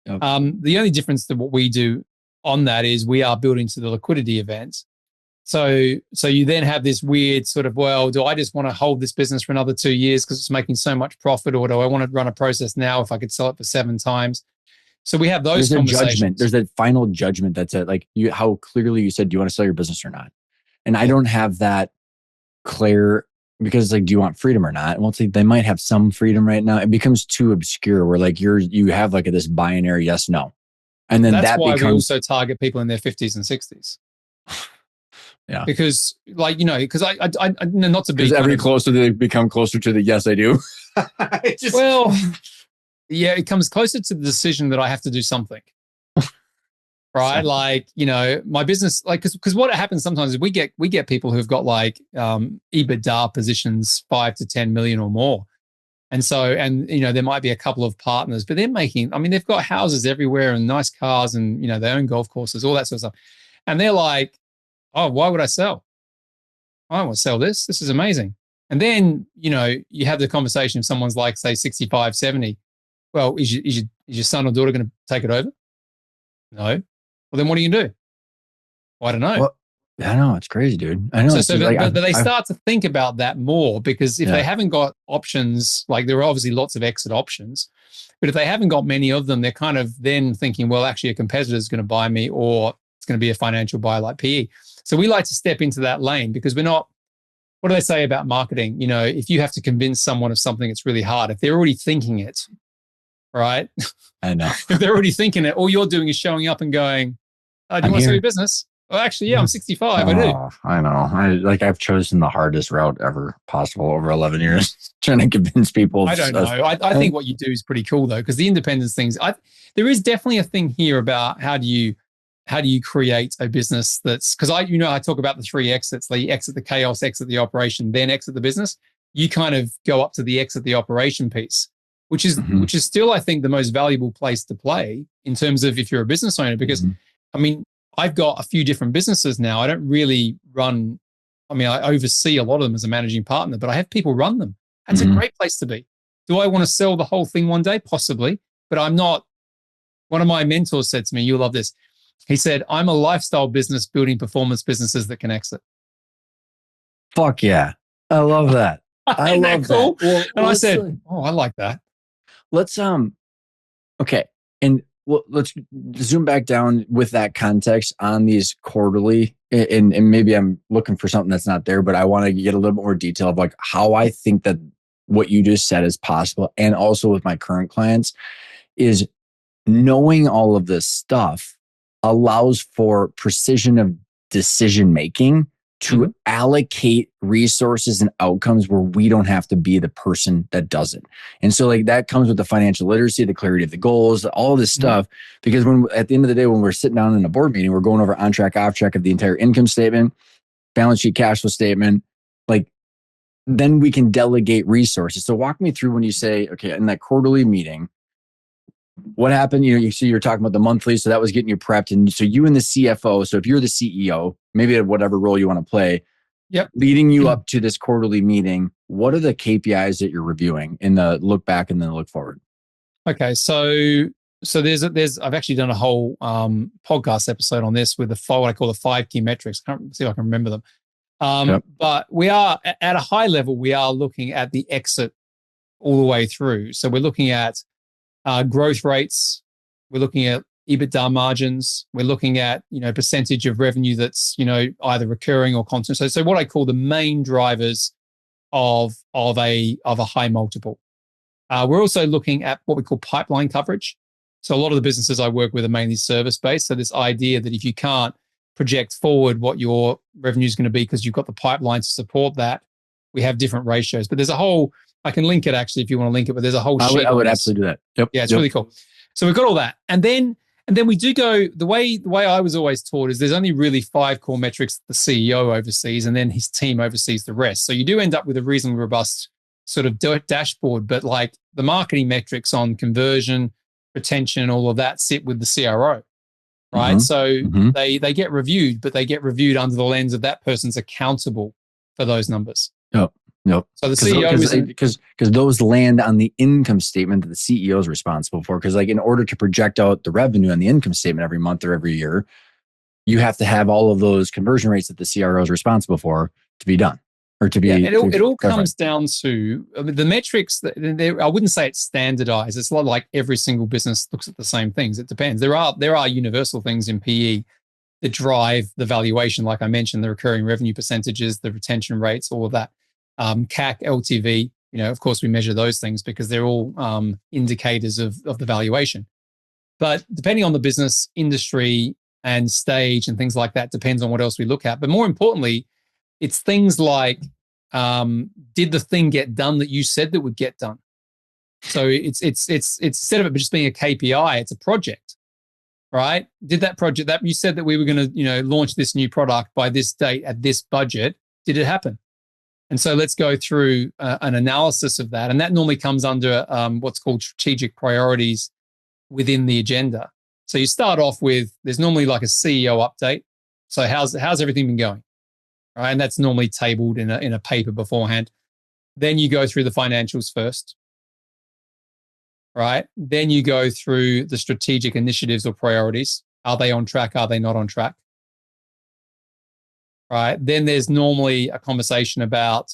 Yep. The only difference to what we do on that is we are building to the liquidity event. So you then have this weird sort of, well, do I just want to hold this business for another 2 years because it's making so much profit, or do I want to run a process now if I could sell it for 7 times? So we have those conversations.
Judgment. There's that final judgment that's it. Like how clearly you said, do you want to sell your business or not? And I don't have that clear because like, do you want freedom or not? Well, it's like they might have some freedom right now. It becomes too obscure where like you have like this binary yes, no. And then
that's why we also target people in their 50s and 60s.
Yeah.
Because like, because I not to be.
Because every closer they become closer to the yes, I do.
Yeah, it comes closer to the decision that I have to do something. Right. Like, my business, like, because what happens sometimes is we get people who've got like EBITDA positions 5 to 10 million or more. And there might be a couple of partners, but they've got houses everywhere and nice cars and, they own golf courses, all that sort of stuff. And they're like, oh, why would I sell? I want to sell this. This is amazing. And then, you have the conversation if someone's like, say, 65, 70. Well, is your son or daughter going to take it over? No. Well, then what are you going to do? Well, I don't know.
Well, I know. It's crazy, dude. I know.
But they start to think about that more, because if they haven't got options, like there are obviously lots of exit options, but if they haven't got many of them, they're kind of then thinking, well, actually a competitor is going to buy me, or it's going to be a financial buyer like PE. So we like to step into that lane, because we're not, what do they say about marketing? If you have to convince someone of something, it's really hard. If they're already thinking it, right?
I know.
If they're already thinking it, all you're doing is showing up and going, oh, do you want to sell your business? Well, actually, yeah, I'm 65. I do.
I know. I've chosen the hardest route ever possible over 11 years, trying to convince people.
I don't know. I think what you do is pretty cool, though, because the independence things, there is definitely a thing here about how do you create a business that's, because I talk about the 3 exits. You exit the chaos, exit the operation, then exit the business. You kind of go up to the exit the operation piece, which is still, I think, the most valuable place to play in terms of if you're a business owner, because I mean, I've got a few different businesses now. I don't really run, I oversee a lot of them as a managing partner, but I have people run them. That's a great place to be. Do I want to sell the whole thing one day? Possibly, but I'm not. One of my mentors said to me, you'll love this. He said, I'm a lifestyle business building performance businesses that can exit.
Fuck yeah. I love that. I love
cool?
that. Well,
and I said, I like that.
Let's, okay. And let's zoom back down with that context on these quarterly, and maybe I'm looking for something that's not there, but I want to get a little more detail of like how I think that what you just said is possible. And also with my current clients is knowing all of this stuff allows for precision of decision-making to allocate resources and outcomes where we don't have to be the person that does it. And so like that comes with the financial literacy, the clarity of the goals, all this stuff. Because when at the end of the day, when we're sitting down in a board meeting, we're going over on track, off track of the entire income statement, balance sheet, cash flow statement, like then we can delegate resources. So walk me through when you say, okay, in that quarterly meeting, what happened? You see, you're talking about the monthly. So that was getting you prepped. And so you and the CFO, so if you're the CEO, maybe at whatever role you want to play, leading you up to this quarterly meeting, what are the KPIs that you're reviewing in the look back and then look forward?
Okay. So there's I've actually done a whole podcast episode on this with what I call the 5 key metrics. I can't see if I can remember them. But we are at a high level, we are looking at the exit all the way through. So we're looking at growth rates. We're looking at EBITDA margins. We're looking at, percentage of revenue that's, either recurring or constant. So what I call the main drivers of a high multiple. We're also looking at what we call pipeline coverage. So a lot of the businesses I work with are mainly service-based. So this idea that if you can't project forward what your revenue is going to be because you've got the pipeline to support that, we have different ratios. But there's a whole, I can link it actually if you want to link it, but there's a whole sheet.
I would absolutely do that. Yep.
Yeah, it's really cool. So we've got all that. And then we do go, the way I was always taught is there's only really 5 core metrics that the CEO oversees, and then his team oversees the rest. So you do end up with a reasonably robust sort of dashboard, but like the marketing metrics on conversion, retention, all of that sit with the CRO, right? So they get reviewed, but they get reviewed under the lens of that person's accountable for those numbers.
Nope.
So the CEO
because those land on the income statement that the CEO is responsible for. Because like in order to project out the revenue on the income statement every month or every year, you have to have all of those conversion rates that the CRO is responsible for to be done or to be.
Yeah, it all comes down to the metrics. I wouldn't say it's standardized. It's not like every single business looks at the same things. It depends. There are universal things in PE that drive the valuation, like I mentioned, the recurring revenue percentages, the retention rates, all of that. CAC, LTV, of course we measure those things because they're all indicators of the valuation. But depending on the business, industry, and stage and things like that, depends on what else we look at. But more importantly, it's things like, did the thing get done that you said that would get done? So it's instead of it just being a KPI, it's a project, right? Did that project that you said that we were going to, launch this new product by this date at this budget, did it happen? And so let's go through an analysis of that. And that normally comes under what's called strategic priorities within the agenda. So you start off with, there's normally like a CEO update. So how's everything been going? Right. And that's normally tabled in a paper beforehand. Then you go through the financials first. Right. Then you go through the strategic initiatives or priorities. Are they on track? Are they not on track? Right. Then there's normally a conversation about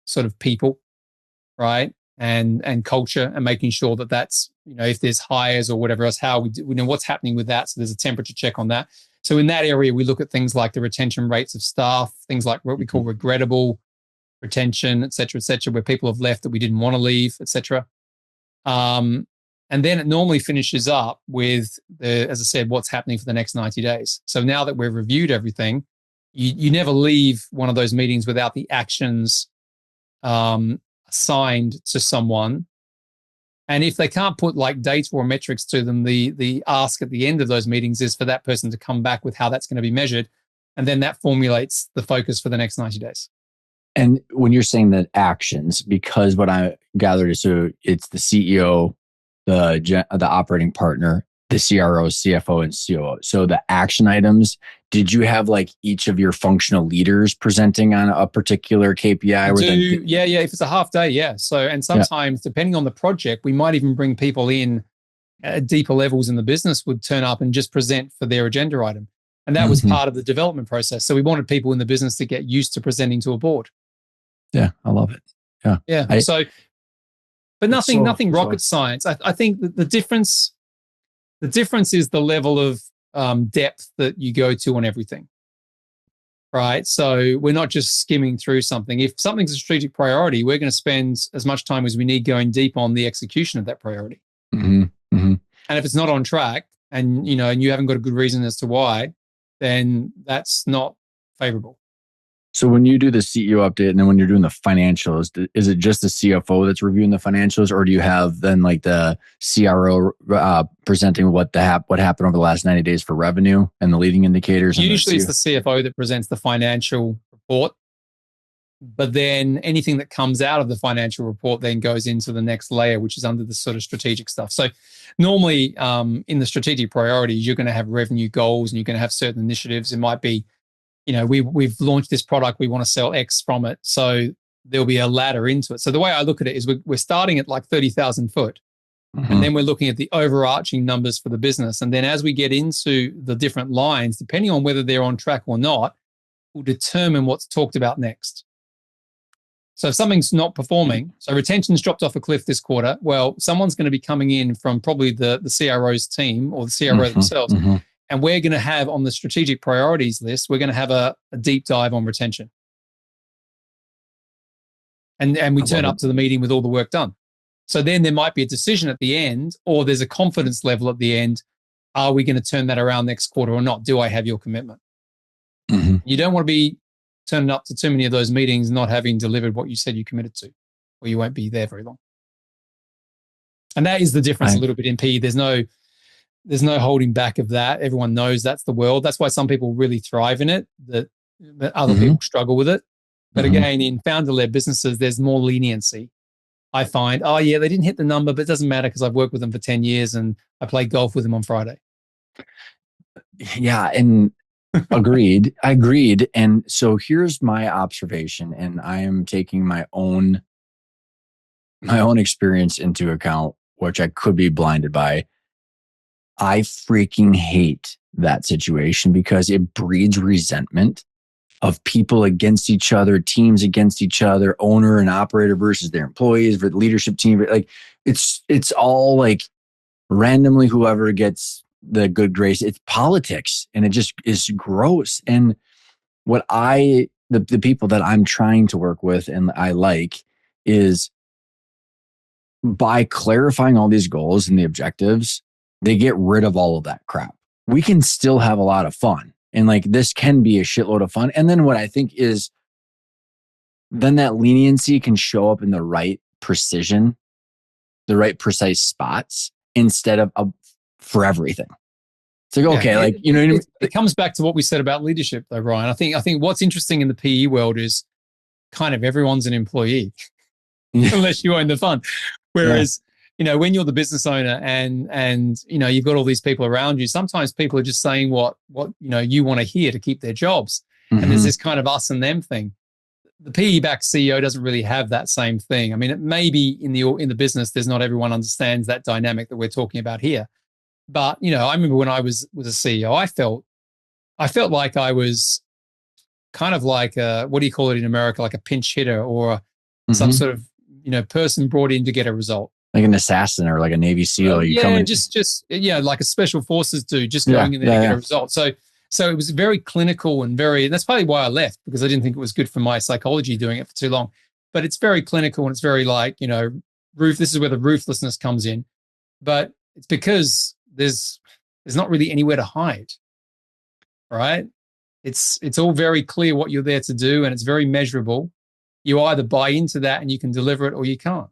sort of people, right? And culture, and making sure that that's, if there's hires or whatever else, how we do, what's happening with that. So there's a temperature check on that. So in that area, we look at things like the retention rates of staff, things like what we call regrettable retention, et cetera, where people have left that we didn't want to leave, et cetera. And then it normally finishes up with as I said, what's happening for the next 90 days. So now that we've reviewed everything, you never leave one of those meetings without the actions assigned to someone. And if they can't put like data or metrics to them, the ask at the end of those meetings is for that person to come back with how that's going to be measured. And then that formulates the focus for the next 90 days.
And when you're saying that actions, because what I gathered is, so it's the CEO, the operating partner, the CRO, CFO, and COO. So the action items, did you have like each of your functional leaders presenting on a particular KPI?
Yeah. If it's a half day, yeah. So, and sometimes depending on the project, we might even bring people in at deeper levels in the business would turn up and just present for their agenda item. And that was part of the development process. So we wanted people in the business to get used to presenting to a board.
Yeah, I love it. Yeah.
But nothing rocket science. I think that the difference is the level of depth that you go to on everything, right? So we're not just skimming through something. If something's a strategic priority, we're going to spend as much time as we need going deep on the execution of that priority. And if it's not on track, and you haven't got a good reason as to why, then that's not favorable.
So when you do the CEO update, and then when you're doing the financials, is it just the CFO that's reviewing the financials, or do you have then like the CRO presenting what happened over the last 90 days for revenue and the leading indicators?
Usually it's the CFO that presents the financial report, but then anything that comes out of the financial report then goes into the next layer, which is under the sort of strategic stuff. So normally in the strategic priorities, you're going to have revenue goals and you're going to have certain initiatives. It might be, we've launched this product, we want to sell X from it. So there'll be a ladder into it. So the way I look at it is we're starting at like 30,000 foot. And then we're looking at the overarching numbers for the business. And then as we get into the different lines, depending on whether they're on track or not, will determine what's talked about next. So if something's not performing, so retention's dropped off a cliff this quarter, well, someone's going to be coming in from probably the CRO's team or the CRO themselves. And we're going to have on the strategic priorities list, we're going to have a deep dive on retention. And we turn up to the meeting with all the work done. So then there might be a decision at the end, or there's a confidence level at the end. Are we going to turn that around next quarter or not? Do I have your commitment? You don't want to be turning up to too many of those meetings not having delivered what you said you committed to, or you won't be there very long. And that is the difference a little bit in PE. There's no holding back of that. Everyone knows that's the world. That's why some people really thrive in it, that other people struggle with it. But again, in founder-led businesses, there's more leniency. I find, they didn't hit the number, but it doesn't matter because I've worked with them for 10 years and I play golf with them on Friday.
Yeah, and agreed. And so here's my observation, and I am taking my own experience into account, which I could be blinded by. I freaking hate that situation because it breeds resentment of people against each other, teams against each other, owner and operator versus their employees, the leadership team. Like it's all like randomly whoever gets the good grace. It's politics, and it just is gross. And what the people that I'm trying to work with and I like is by clarifying all these goals and the objectives, they get rid of all of that crap. We can still have a lot of fun. And like this can be a shitload of fun. And then what I think is then that leniency can show up in the right precision, the right precise spots instead of for everything. It's like, okay,
it comes back to what we said about leadership though, Ryan. I think what's interesting in the PE world is kind of everyone's an employee unless you own the fund. Whereas when you're the business owner and you've got all these people around you, sometimes people are just saying what you want to hear to keep their jobs. And there's this kind of us and them thing. The PE-backed CEO doesn't really have that same thing. I mean, it may be in the business, there's not everyone understands that dynamic that we're talking about here. But, I remember when I was a CEO, I felt like I was kind of like what do you call it in America? Like a pinch hitter or some sort of, person brought in to get a result.
Like an assassin or like a Navy SEAL.
Like a special forces dude, just going in there to get a result. So it was very clinical and that's probably why I left, because I didn't think it was good for my psychology doing it for too long. But it's very clinical and it's very like, this is where the ruthlessness comes in. But it's because there's not really anywhere to hide, right? It's all very clear what you're there to do and it's very measurable. You either buy into that and you can deliver it or you can't.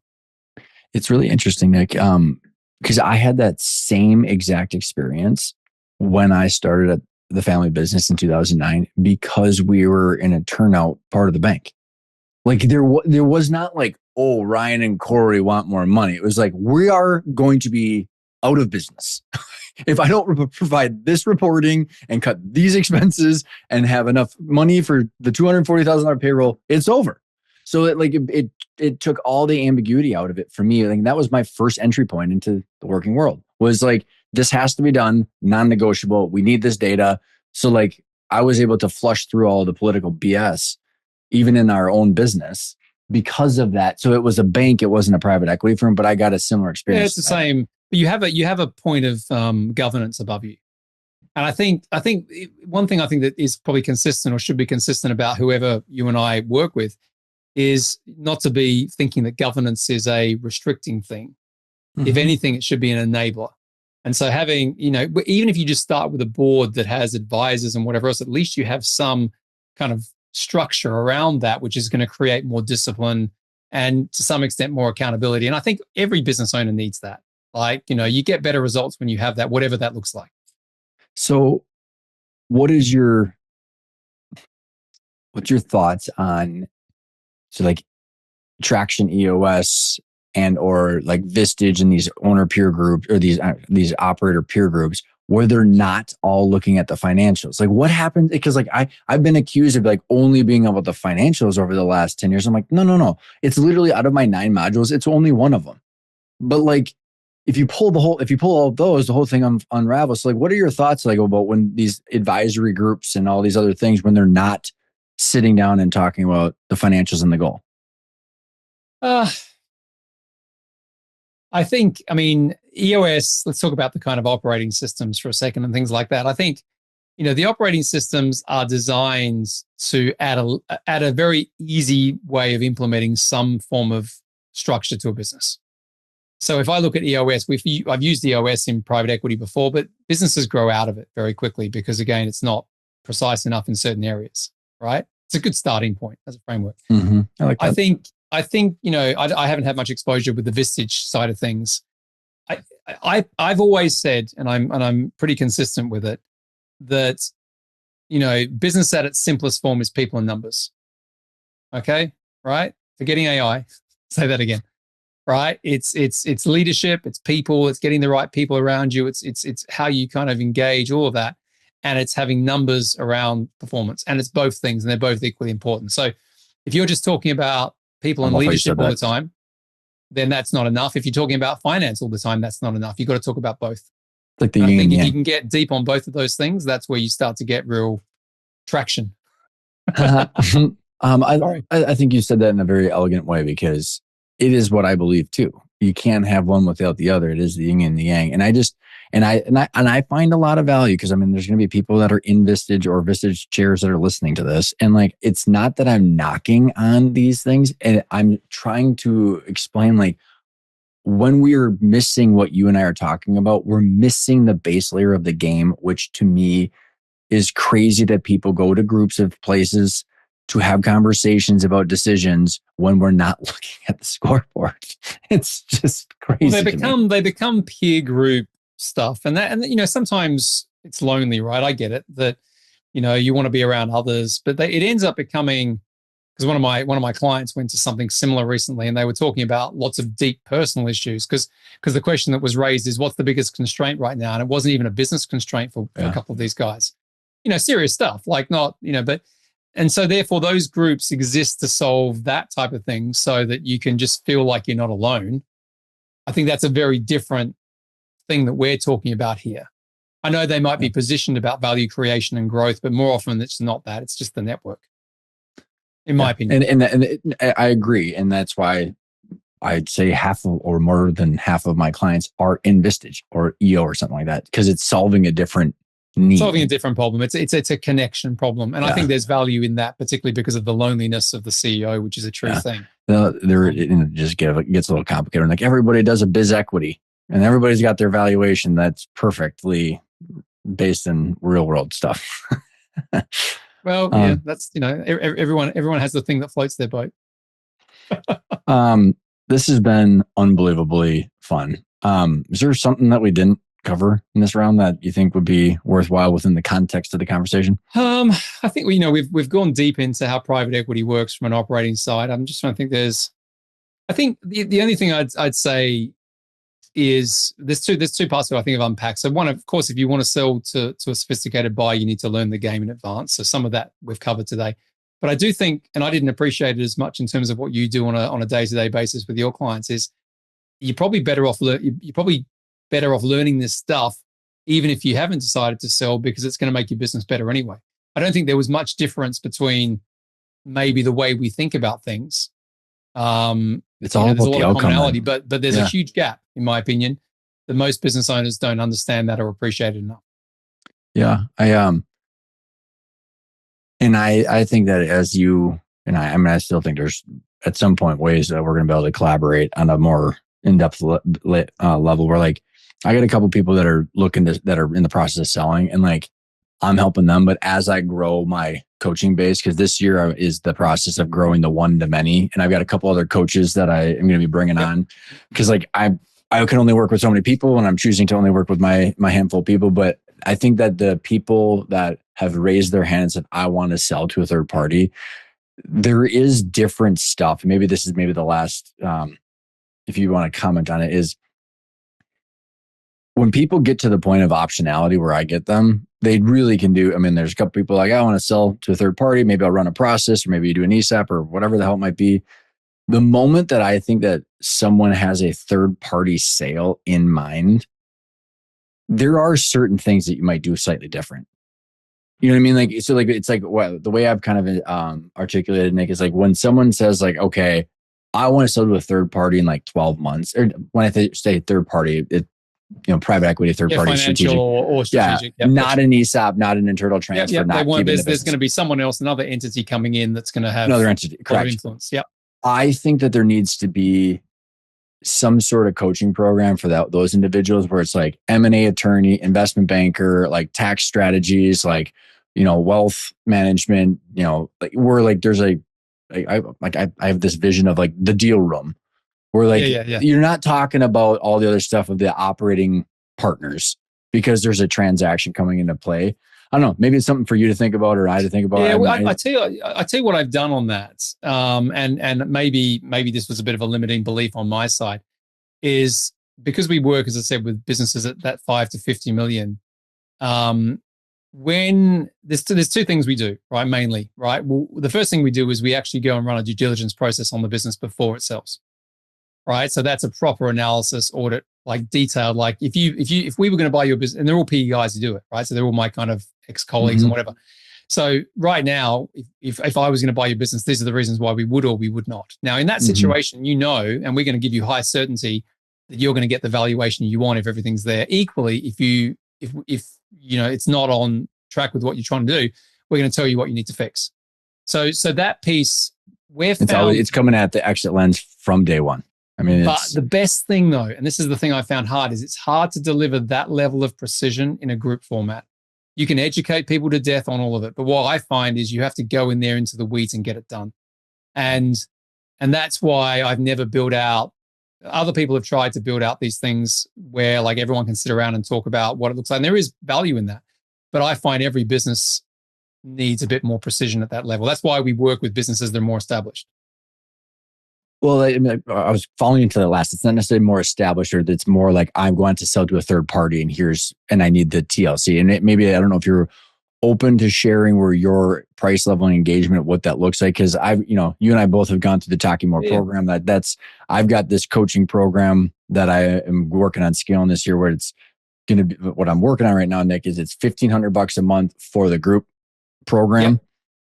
It's really interesting, Nick, because I had that same exact experience when I started at the family business in 2009, because we were in a turnout part of the bank. Like there was not like, oh, Ryan and Corey want more money. It was like, we are going to be out of business if I don't provide this reporting and cut these expenses and have enough money for the $240,000 payroll. It's over. So it took all the ambiguity out of it for me. Like that was my first entry point into the working world, was like, this has to be done, non-negotiable. We need this data. So like I was able to flush through all the political BS, even in our own business, because of that. So it was a bank, it wasn't a private equity firm, but I got a similar experience.
Yeah, it's the same. But you have a point of governance above you. And I think one thing I think that is probably consistent or should be consistent about whoever you and I work with is not to be thinking that governance is a restricting thing. If anything, it should be an enabler. And so having, even if you just start with a board that has advisors and whatever else, at least you have some kind of structure around that, which is going to create more discipline and to some extent more accountability. And I think every business owner needs that. Like, you get better results when you have that, whatever that looks like.
So what's your thoughts on, so like Traction EOS and or like Vistage and these owner peer groups or these operator peer groups where they're not all looking at the financials? Like what happened? Because like I've been accused of like only being about the financials over the last 10 years. I'm like, no. It's literally out of my 9 modules, it's only one of them. But like if you pull all of those, the whole thing unravels. So like what are your thoughts like about when these advisory groups and all these other things, when they're not sitting down and talking about the financials and the goal?
I think, EOS, let's talk about the kind of operating systems for a second and things like that. I think, the operating systems are designed to add a very easy way of implementing some form of structure to a business. So if I look at EOS, I've used EOS in private equity before, but businesses grow out of it very quickly because, again, it's not precise enough in certain areas, right? It's a good starting point as a framework.
I like that.
I think I haven't had much exposure with the Vistage side of things. I've always said, and I'm pretty consistent with it, that business at its simplest form is people and numbers. Okay, right? Forgetting AI. Say that again. Right? It's leadership. It's people. It's getting the right people around you. It's how you kind of engage, all of that, and it's having numbers around performance. And it's both things, and they're both equally important. So if you're just talking about people and leadership all the time, then that's not enough. If you're talking about finance all the time, that's not enough. You've got to talk about both.
Like
I think if you can get deep on both of those things, that's where you start to get real traction.
I think you said that in a very elegant way, because it is what I believe too. You can't have one without the other. It is the yin and the yang. And I find a lot of value, because there's going to be people that are in Vistage or Vistage chairs that are listening to this. And like, it's not that I'm knocking on these things, and I'm trying to explain, like, when we are missing what you and I are talking about, we're missing the base layer of the game, which to me is crazy that people go to groups of places to have conversations about decisions when we're not looking at the scoreboard. It's just crazy.
Well, they become peer group stuff, and sometimes it's lonely, right? I get it that you want to be around others, but it ends up becoming, because one of my clients went to something similar recently, and they were talking about lots of deep personal issues. Because the question that was raised is, what's the biggest constraint right now? And it wasn't even a business constraint for a couple of these guys. Serious stuff, like not, but. And so therefore those groups exist to solve that type of thing so that you can just feel like you're not alone. I think that's a very different thing that we're talking about here. I know they might be positioned about value creation and growth, but more often it's not that. It's just the network, in my opinion.
And I agree. And that's why I'd say half of, or more than half of my clients are in Vistage or EO or something like that, because it's solving a different need.
Solving a different problem. It's a connection problem. And I think there's value in that, particularly because of the loneliness of the CEO, which is a true thing.
It just gets a little complicated. Like everybody does a biz equity and everybody's got their valuation that's perfectly based in real world stuff.
Well, that's, everyone has the thing that floats their boat.
This has been unbelievably fun. Is there something that we didn't cover in this round that you think would be worthwhile within the context of the conversation?
I think we've gone deep into how private equity works from an operating side. I'm just trying to think. I think the only thing I'd say is there's two parts that I think of unpacked. So one, of course, if you want to sell to a sophisticated buyer, you need to learn the game in advance. So some of that we've covered today. But I do think, and I didn't appreciate it as much in terms of what you do on a day-to-day basis with your clients, is you're probably better off learning this stuff, even if you haven't decided to sell, because it's going to make your business better anyway. I don't think there was much difference between maybe the way we think about things.
It's all about the outcome,
commonality, but there's a huge gap, in my opinion, that most business owners don't understand that or appreciate it enough.
Yeah, I think that as you and I still think there's at some point ways that we're going to be able to collaborate on a more in-depth level. Where like I got a couple people that are that are in the process of selling, and like I'm helping them. But as I grow my coaching base, because this year is the process of growing the one to many, and I've got a couple other coaches that I am going to be bringing on, because like I can only work with so many people, and I'm choosing to only work with my handful of people. But I think that the people that have raised their hands that I want to sell to a third party, there is different stuff. Maybe this is the last, if you want to comment on it, is when people get to the point of optionality where I get them, they really can do. I mean, there's a couple people like, I want to sell to a third party. Maybe I'll run a process, or maybe you do an ESAP or whatever the hell it might be. The moment that I think that someone has a third party sale in mind, there are certain things that you might do slightly different. You know what I mean? Like, so like, it's like the way I've kind of articulated, Nick, is like when someone says like, okay, I want to sell to a third party in like 12 months, or when I say third party, private equity, third party,
financial
strategic.
or strategic.
Yeah, not an ESOP, not an internal transfer. Not
there's going to be someone else, another entity coming in that's going to have
another entity, correct,
influence. Yep.
I think that there needs to be some sort of coaching program for those individuals where it's like M&A attorney, investment banker, like tax strategies, like, wealth management, like where like there's I have this vision of like the deal room where like you're not talking about all the other stuff of the operating partners because there's a transaction coming into play. I don't know. Maybe it's something for you to think about or I to think about.
Yeah, I tell you what I've done on that, and maybe this was a bit of a limiting belief on my side, is because we work, as I said, with businesses at that 5 to 50 million. When there's two things we do, right? Mainly, right? Well, the first thing we do is we actually go and run a due diligence process on the business before it sells, right? So that's a proper analysis, audit, like detailed. Like if we were going to buy your business, and they're all PE guys who do it, right? So they're all my kind of ex-colleagues and whatever. So right now, if I was going to buy your business, these are the reasons why we would or we would not. Now, in that situation, and we're going to give you high certainty that you're going to get the valuation you want if everything's there. Equally, if it's not on track with what you're trying to do, we're going to tell you what you need to fix. So that piece,
it's coming at the exit lens from day one. I mean,
but the best thing though, and this is the thing I found hard, is it's hard to deliver that level of precision in a group format. You can educate people to death on all of it, but what I find is you have to go in there into the weeds and get it done. And that's why I've never built out. Other people have tried to build out these things where like everyone can sit around and talk about what it looks like. And there is value in that. But I find every business needs a bit more precision at that level. That's why we work with businesses that are more established.
Well, I was falling into the last. It's not necessarily more established, or it's more like I'm going to sell to a third party, and I need the TLC. And maybe I don't know if you're open to sharing where your price level and engagement, what that looks like. Because you and I both have gone through the Talking More program. I've got this coaching program that I am working on scaling this year, where it's going to be what I'm working on right now, Nick, is it's $1,500 a month for the group program. Yep.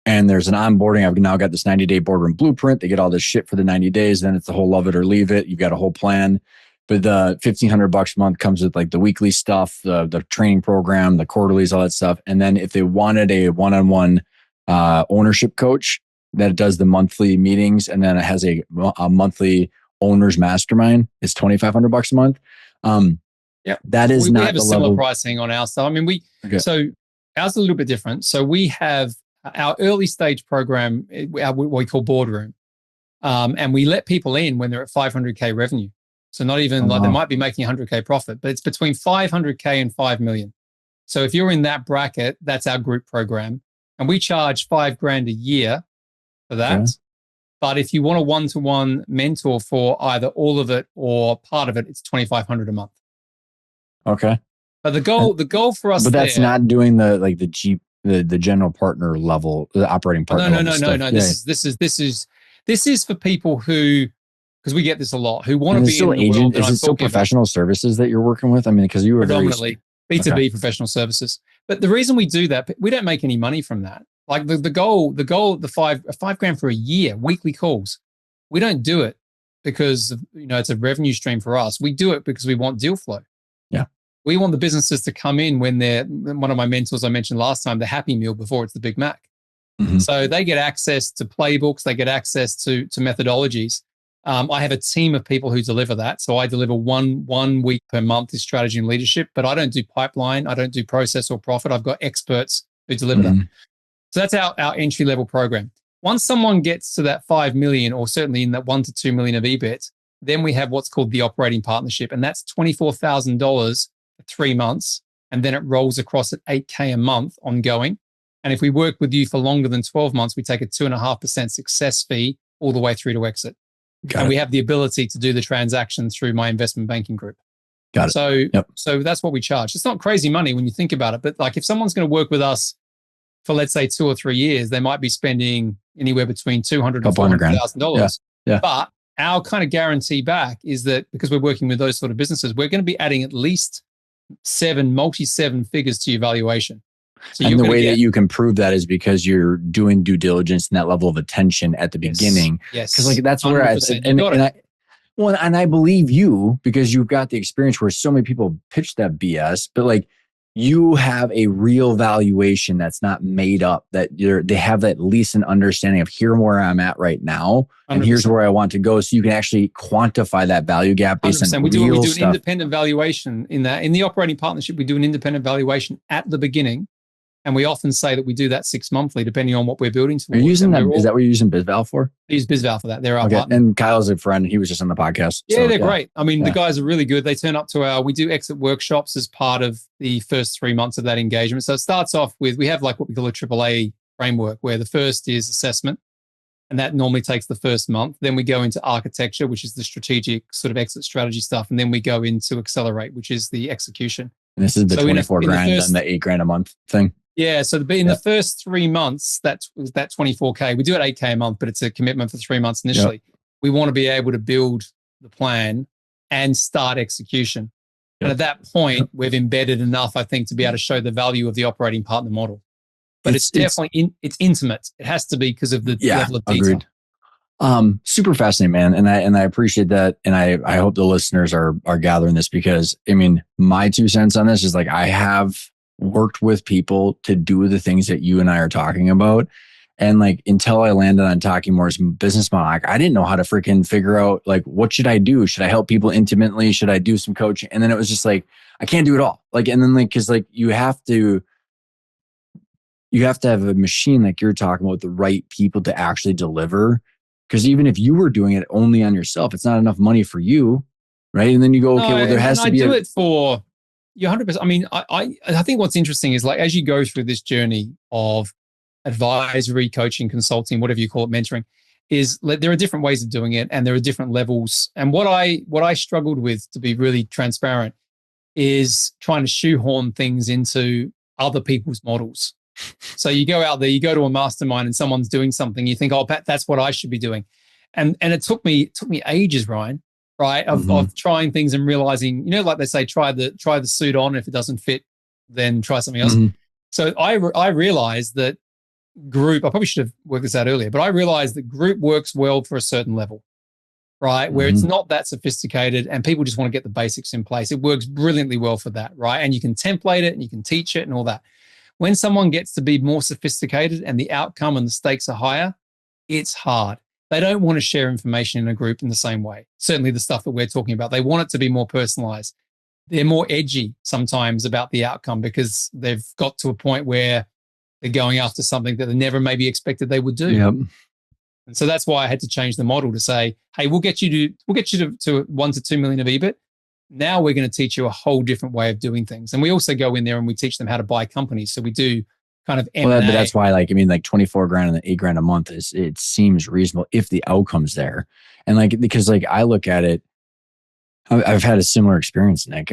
And there's an onboarding. I've now got this 90-day boardroom blueprint. They get all this shit for the 90 days. Then it's the whole love it or leave it. You've got a whole plan. But the $1,500 a month comes with like the weekly stuff, the training program, the quarterlies, all that stuff. And then if they wanted a one-on-one ownership coach that does the monthly meetings, and then it has a monthly owners mastermind, it's $2,500 a month.
Yeah,
that is
we
not
have a similar pricing on our stuff. I mean, so ours is a little bit different. So we have our early stage program, what we call boardroom, and we let people in when they're at 500K revenue. So not even they might be making 100K profit, but it's between 500K and 5 million. So if you're in that bracket, that's our group program, and we charge $5,000 a year for that. Okay. But if you want a one-to-one mentor for either all of it or part of it, it's $2,500 a month. Okay. But the goal for us,
but that's not doing the general partner level, the operating partner.
No. This is for people who, because we get this a lot, who want to be in the world.
Is it still professional services that you're working with? I mean, because you were
predominantly B2B professional services. But the reason we do that, we don't make any money from that. Like the goal, $5,000 for a year, weekly calls. We don't do it because it's a revenue stream for us. We do it because we want deal flow.
Yeah.
We want the businesses to come in when they're, one of my mentors I mentioned last time, the Happy Meal before it's the Big Mac. Mm-hmm. So they get access to playbooks, they get access to methodologies. I have a team of people who deliver that. So I deliver one week per month is strategy and leadership, but I don't do pipeline. I don't do process or profit. I've got experts who deliver that. So that's our entry level program. Once someone gets to that 5 million, or certainly in that 1 to 2 million of EBIT, then we have what's called the operating partnership. And that's $24,000 for 3 months. And then it rolls across at $8,000 a month ongoing. And if we work with you for longer than 12 months, we take a 2.5% success fee all the way through to exit. And we have the ability to do the transaction through my investment banking group.
Got it.
So that's what we charge. It's not crazy money when you think about it, but like if someone's going to work with us for, let's say, 2 or 3 years, they might be spending anywhere between $200,000 and $400,000.
Yeah.
But our kind of guarantee back is that because we're working with those sort of businesses, we're going to be adding at least multi-seven figures to your valuation. So
and the way that you can prove that is because you're doing due diligence and that level of attention at the beginning.
Yes.
Because like that's where I believe you, because you've got the experience where so many people pitch that BS, but like you have a real valuation that's not made up, that they have at least an understanding of here where I'm at right now, 100%. And here's where I want to go. So you can actually quantify that value gap based 100%. On real stuff. We do an
independent valuation in that. In the operating partnership, we do an independent valuation at the beginning. And we often say that we do that 6 monthly, depending on what we're building towards.
Are you using that? Is that what you're using BizVal for?
I use BizVal for that. They're our partner.
And Kyle's a friend. He was just on the podcast.
Yeah, they're great. I mean, the guys are really good. They turn up to we do exit workshops as part of the first 3 months of that engagement. So it starts off with, we have like what we call a AAA framework, where the first is assessment. And that normally takes the first month. Then we go into architecture, which is the strategic sort of exit strategy stuff. And then we go into accelerate, which is the execution.
And this is the 24 grand and the $8,000 a month thing.
Yeah, so in the first 3 months, that 24K. We do it $8,000 a month, but it's a commitment for 3 months initially. Yep. We want to be able to build the plan and start execution. Yep. And at that point, we've embedded enough, I think, to be able to show the value of the operating partner model. But it's definitely it's intimate. It has to be because of the level of detail.
Agreed. Super fascinating, man, and I appreciate that, and I hope the listeners are gathering this, because I mean, my 2 cents on this is like, I have worked with people to do the things that you and I are talking about. And like, until I landed on Talking More's business model, like, I didn't know how to freaking figure out, like, what should I do? Should I help people intimately? Should I do some coaching? And then it was just like, I can't do it all. Like, and then like, cause like you have to have a machine like you're talking about, the right people to actually deliver. Cause even if you were doing it only on yourself, it's not enough money for you. Right. And then you go, okay, well, there has to be
it for you 100%. I mean, I think what's interesting is, like, as you go through this journey of advisory, coaching, consulting, whatever you call it, mentoring, is there are different ways of doing it and there are different levels. And what I struggled with, to be really transparent, is trying to shoehorn things into other people's models. So you go out there, you go to a mastermind and someone's doing something, you think, oh, Pat, that's what I should be doing. And it took me ages, Ryan, right? Of trying things and realizing, like they say, try the suit on. If it doesn't fit, then try something else. So I realized that group, I probably should have worked this out earlier, but I realized that group works well for a certain level, right? Where it's not that sophisticated and people just want to get the basics in place. It works brilliantly well for that, right? And you can template it and you can teach it and all that. When someone gets to be more sophisticated and the outcome and the stakes are higher, it's hard. They don't want to share information in a group in the same way. Certainly the stuff that we're talking about, they want it to be more personalized. They're more edgy sometimes about the outcome because they've got to a point where they're going after something that they never maybe expected they would do.
Yep.
And so that's why I had to change the model to say, hey, we'll get you to 1 to 2 million of EBIT. Now we're going to teach you a whole different way of doing things. And we also go in there and we teach them how to buy companies. So we do kind of M&A.
Well, but that's why, like 24 grand and $8,000 a month it seems reasonable if the outcome's there. And because I look at it, I've had a similar experience, Nick.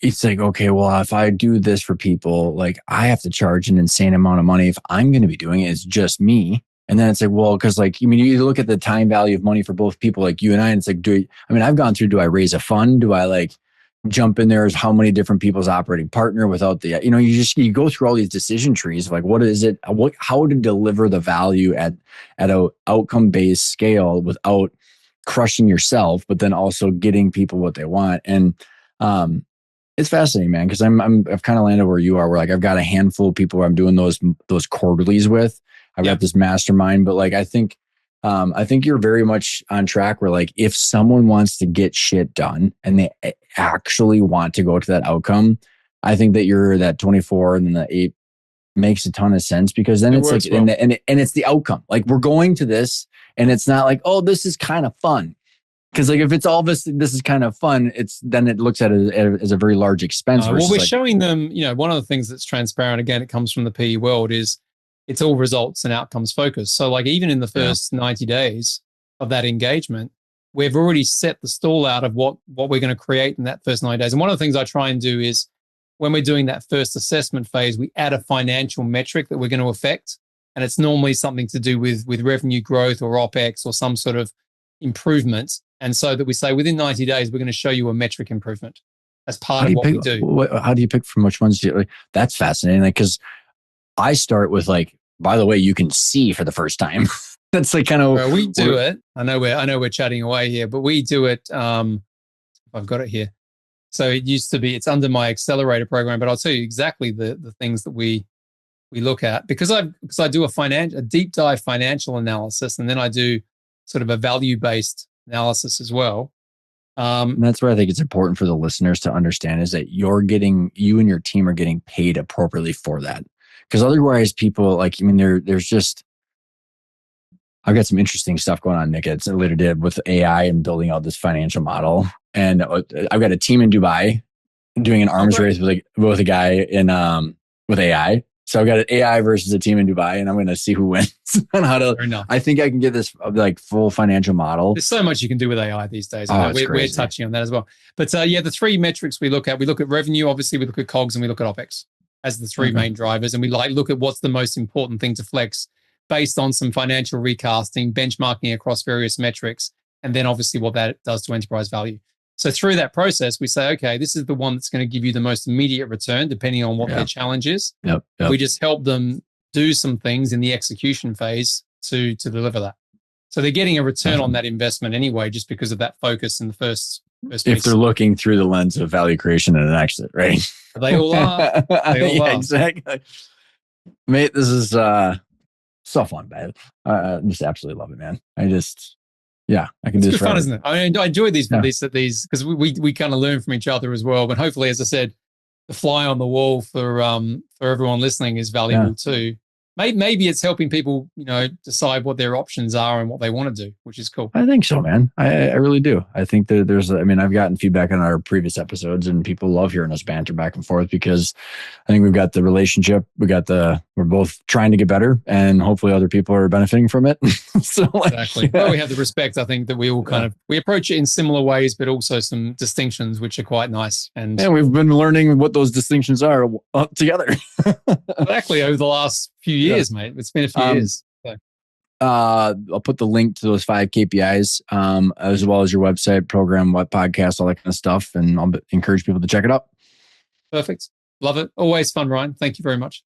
It's like, okay, well, if I do this for people, I have to charge an insane amount of money. If I'm going to be doing it, it's just me. And then it's like, well, because you look at the time value of money for both people like you and I, and it's like, I've gone through, do I raise a fund? Do I jump in there as how many different people's operating partner without the, you go through all these decision trees of what is it, how to deliver the value at a outcome-based scale without crushing yourself, but then also getting people what they want. And, it's fascinating, man, because I've kind of landed where you are, where I've got a handful of people where I'm doing those quarterlies with. I've got this mastermind, but I think you're very much on track where if someone wants to get shit done and they actually want to go to that outcome, I think that you're that 24 and then the 8 makes a ton of sense, because then it's well. and it's the outcome. We're going to this and it's not oh, this is kind of fun. Because if it's all this is kind of fun, then it looks at it as a very large expense.
Well, we're showing them, one of the things that's transparent, again, it comes from the PE world, is it's all results and outcomes focused. So even in the first 90 days of that engagement, we've already set the stall out of what we're going to create in that first 90 days. And one of the things I try and do is when we're doing that first assessment phase, we add a financial metric that we're going to affect. And it's normally something to do with revenue growth or OPEX or some sort of improvement. And so that we say within 90 days, we're going to show you a metric improvement as part of what we do.
How do you pick from which ones? That's fascinating. Because I start with by the way, you can see for the first time. That's kind of.
Well, we do it. I know we're chatting away here, but we do it. I've got it here. So it used to be, it's under my accelerator program, but I'll tell you exactly the things that we look at, because I do a deep dive financial analysis, and then I do sort of a value-based analysis as well.
And that's where I think it's important for the listeners to understand is that you and your team are getting paid appropriately for that. Because otherwise people there's just, I've got some interesting stuff going on, Nick. It's later did with AI and building out this financial model. And I've got a team in Dubai doing an arms race with a guy with AI. So I've got an AI versus a team in Dubai, and I'm going to see who wins on how to. I think I can get this full financial model.
There's so much you can do with AI these days. We're touching on that as well. But the 3 metrics we look at revenue, obviously we look at COGS, and we look at OPEX as the 3 main drivers. And we look at what's the most important thing to flex based on some financial recasting, benchmarking across various metrics, and then obviously what that does to enterprise value. So through that process, we say, okay, this is the one that's going to give you the most immediate return, depending on what their challenge is.
Yep.
We just help them do some things in the execution phase to deliver that. So they're getting a return on that investment anyway, just because of that focus in the first piece.
If they're looking through the lens of value creation and an exit, right?
They all are. They all are.
Exactly. Mate, this is so fun, man. I just absolutely love it, man. I can do this.
It's fun, isn't it? I enjoy these because we kind of learn from each other as well. But hopefully, as I said, the fly on the wall for everyone listening is valuable too. maybe it's helping people, decide what their options are and what they want to do, which is cool.
I think so, man. I really do. I think that I've gotten feedback on our previous episodes and people love hearing us banter back and forth because I think we've got the relationship. We're both trying to get better and hopefully other people are benefiting from it. So
exactly. Yeah. Well, we have the respect, I think, that we all we approach it in similar ways, but also some distinctions, which are quite nice. And
we've been learning what those distinctions are together.
Exactly. Over the last few years, mate. It's been a few years. So.
I'll put the link to those 5 KPIs, as well as your website, program, podcast, all that kind of stuff. And I'll encourage people to check it out.
Perfect. Love it. Always fun, Ryan. Thank you very much.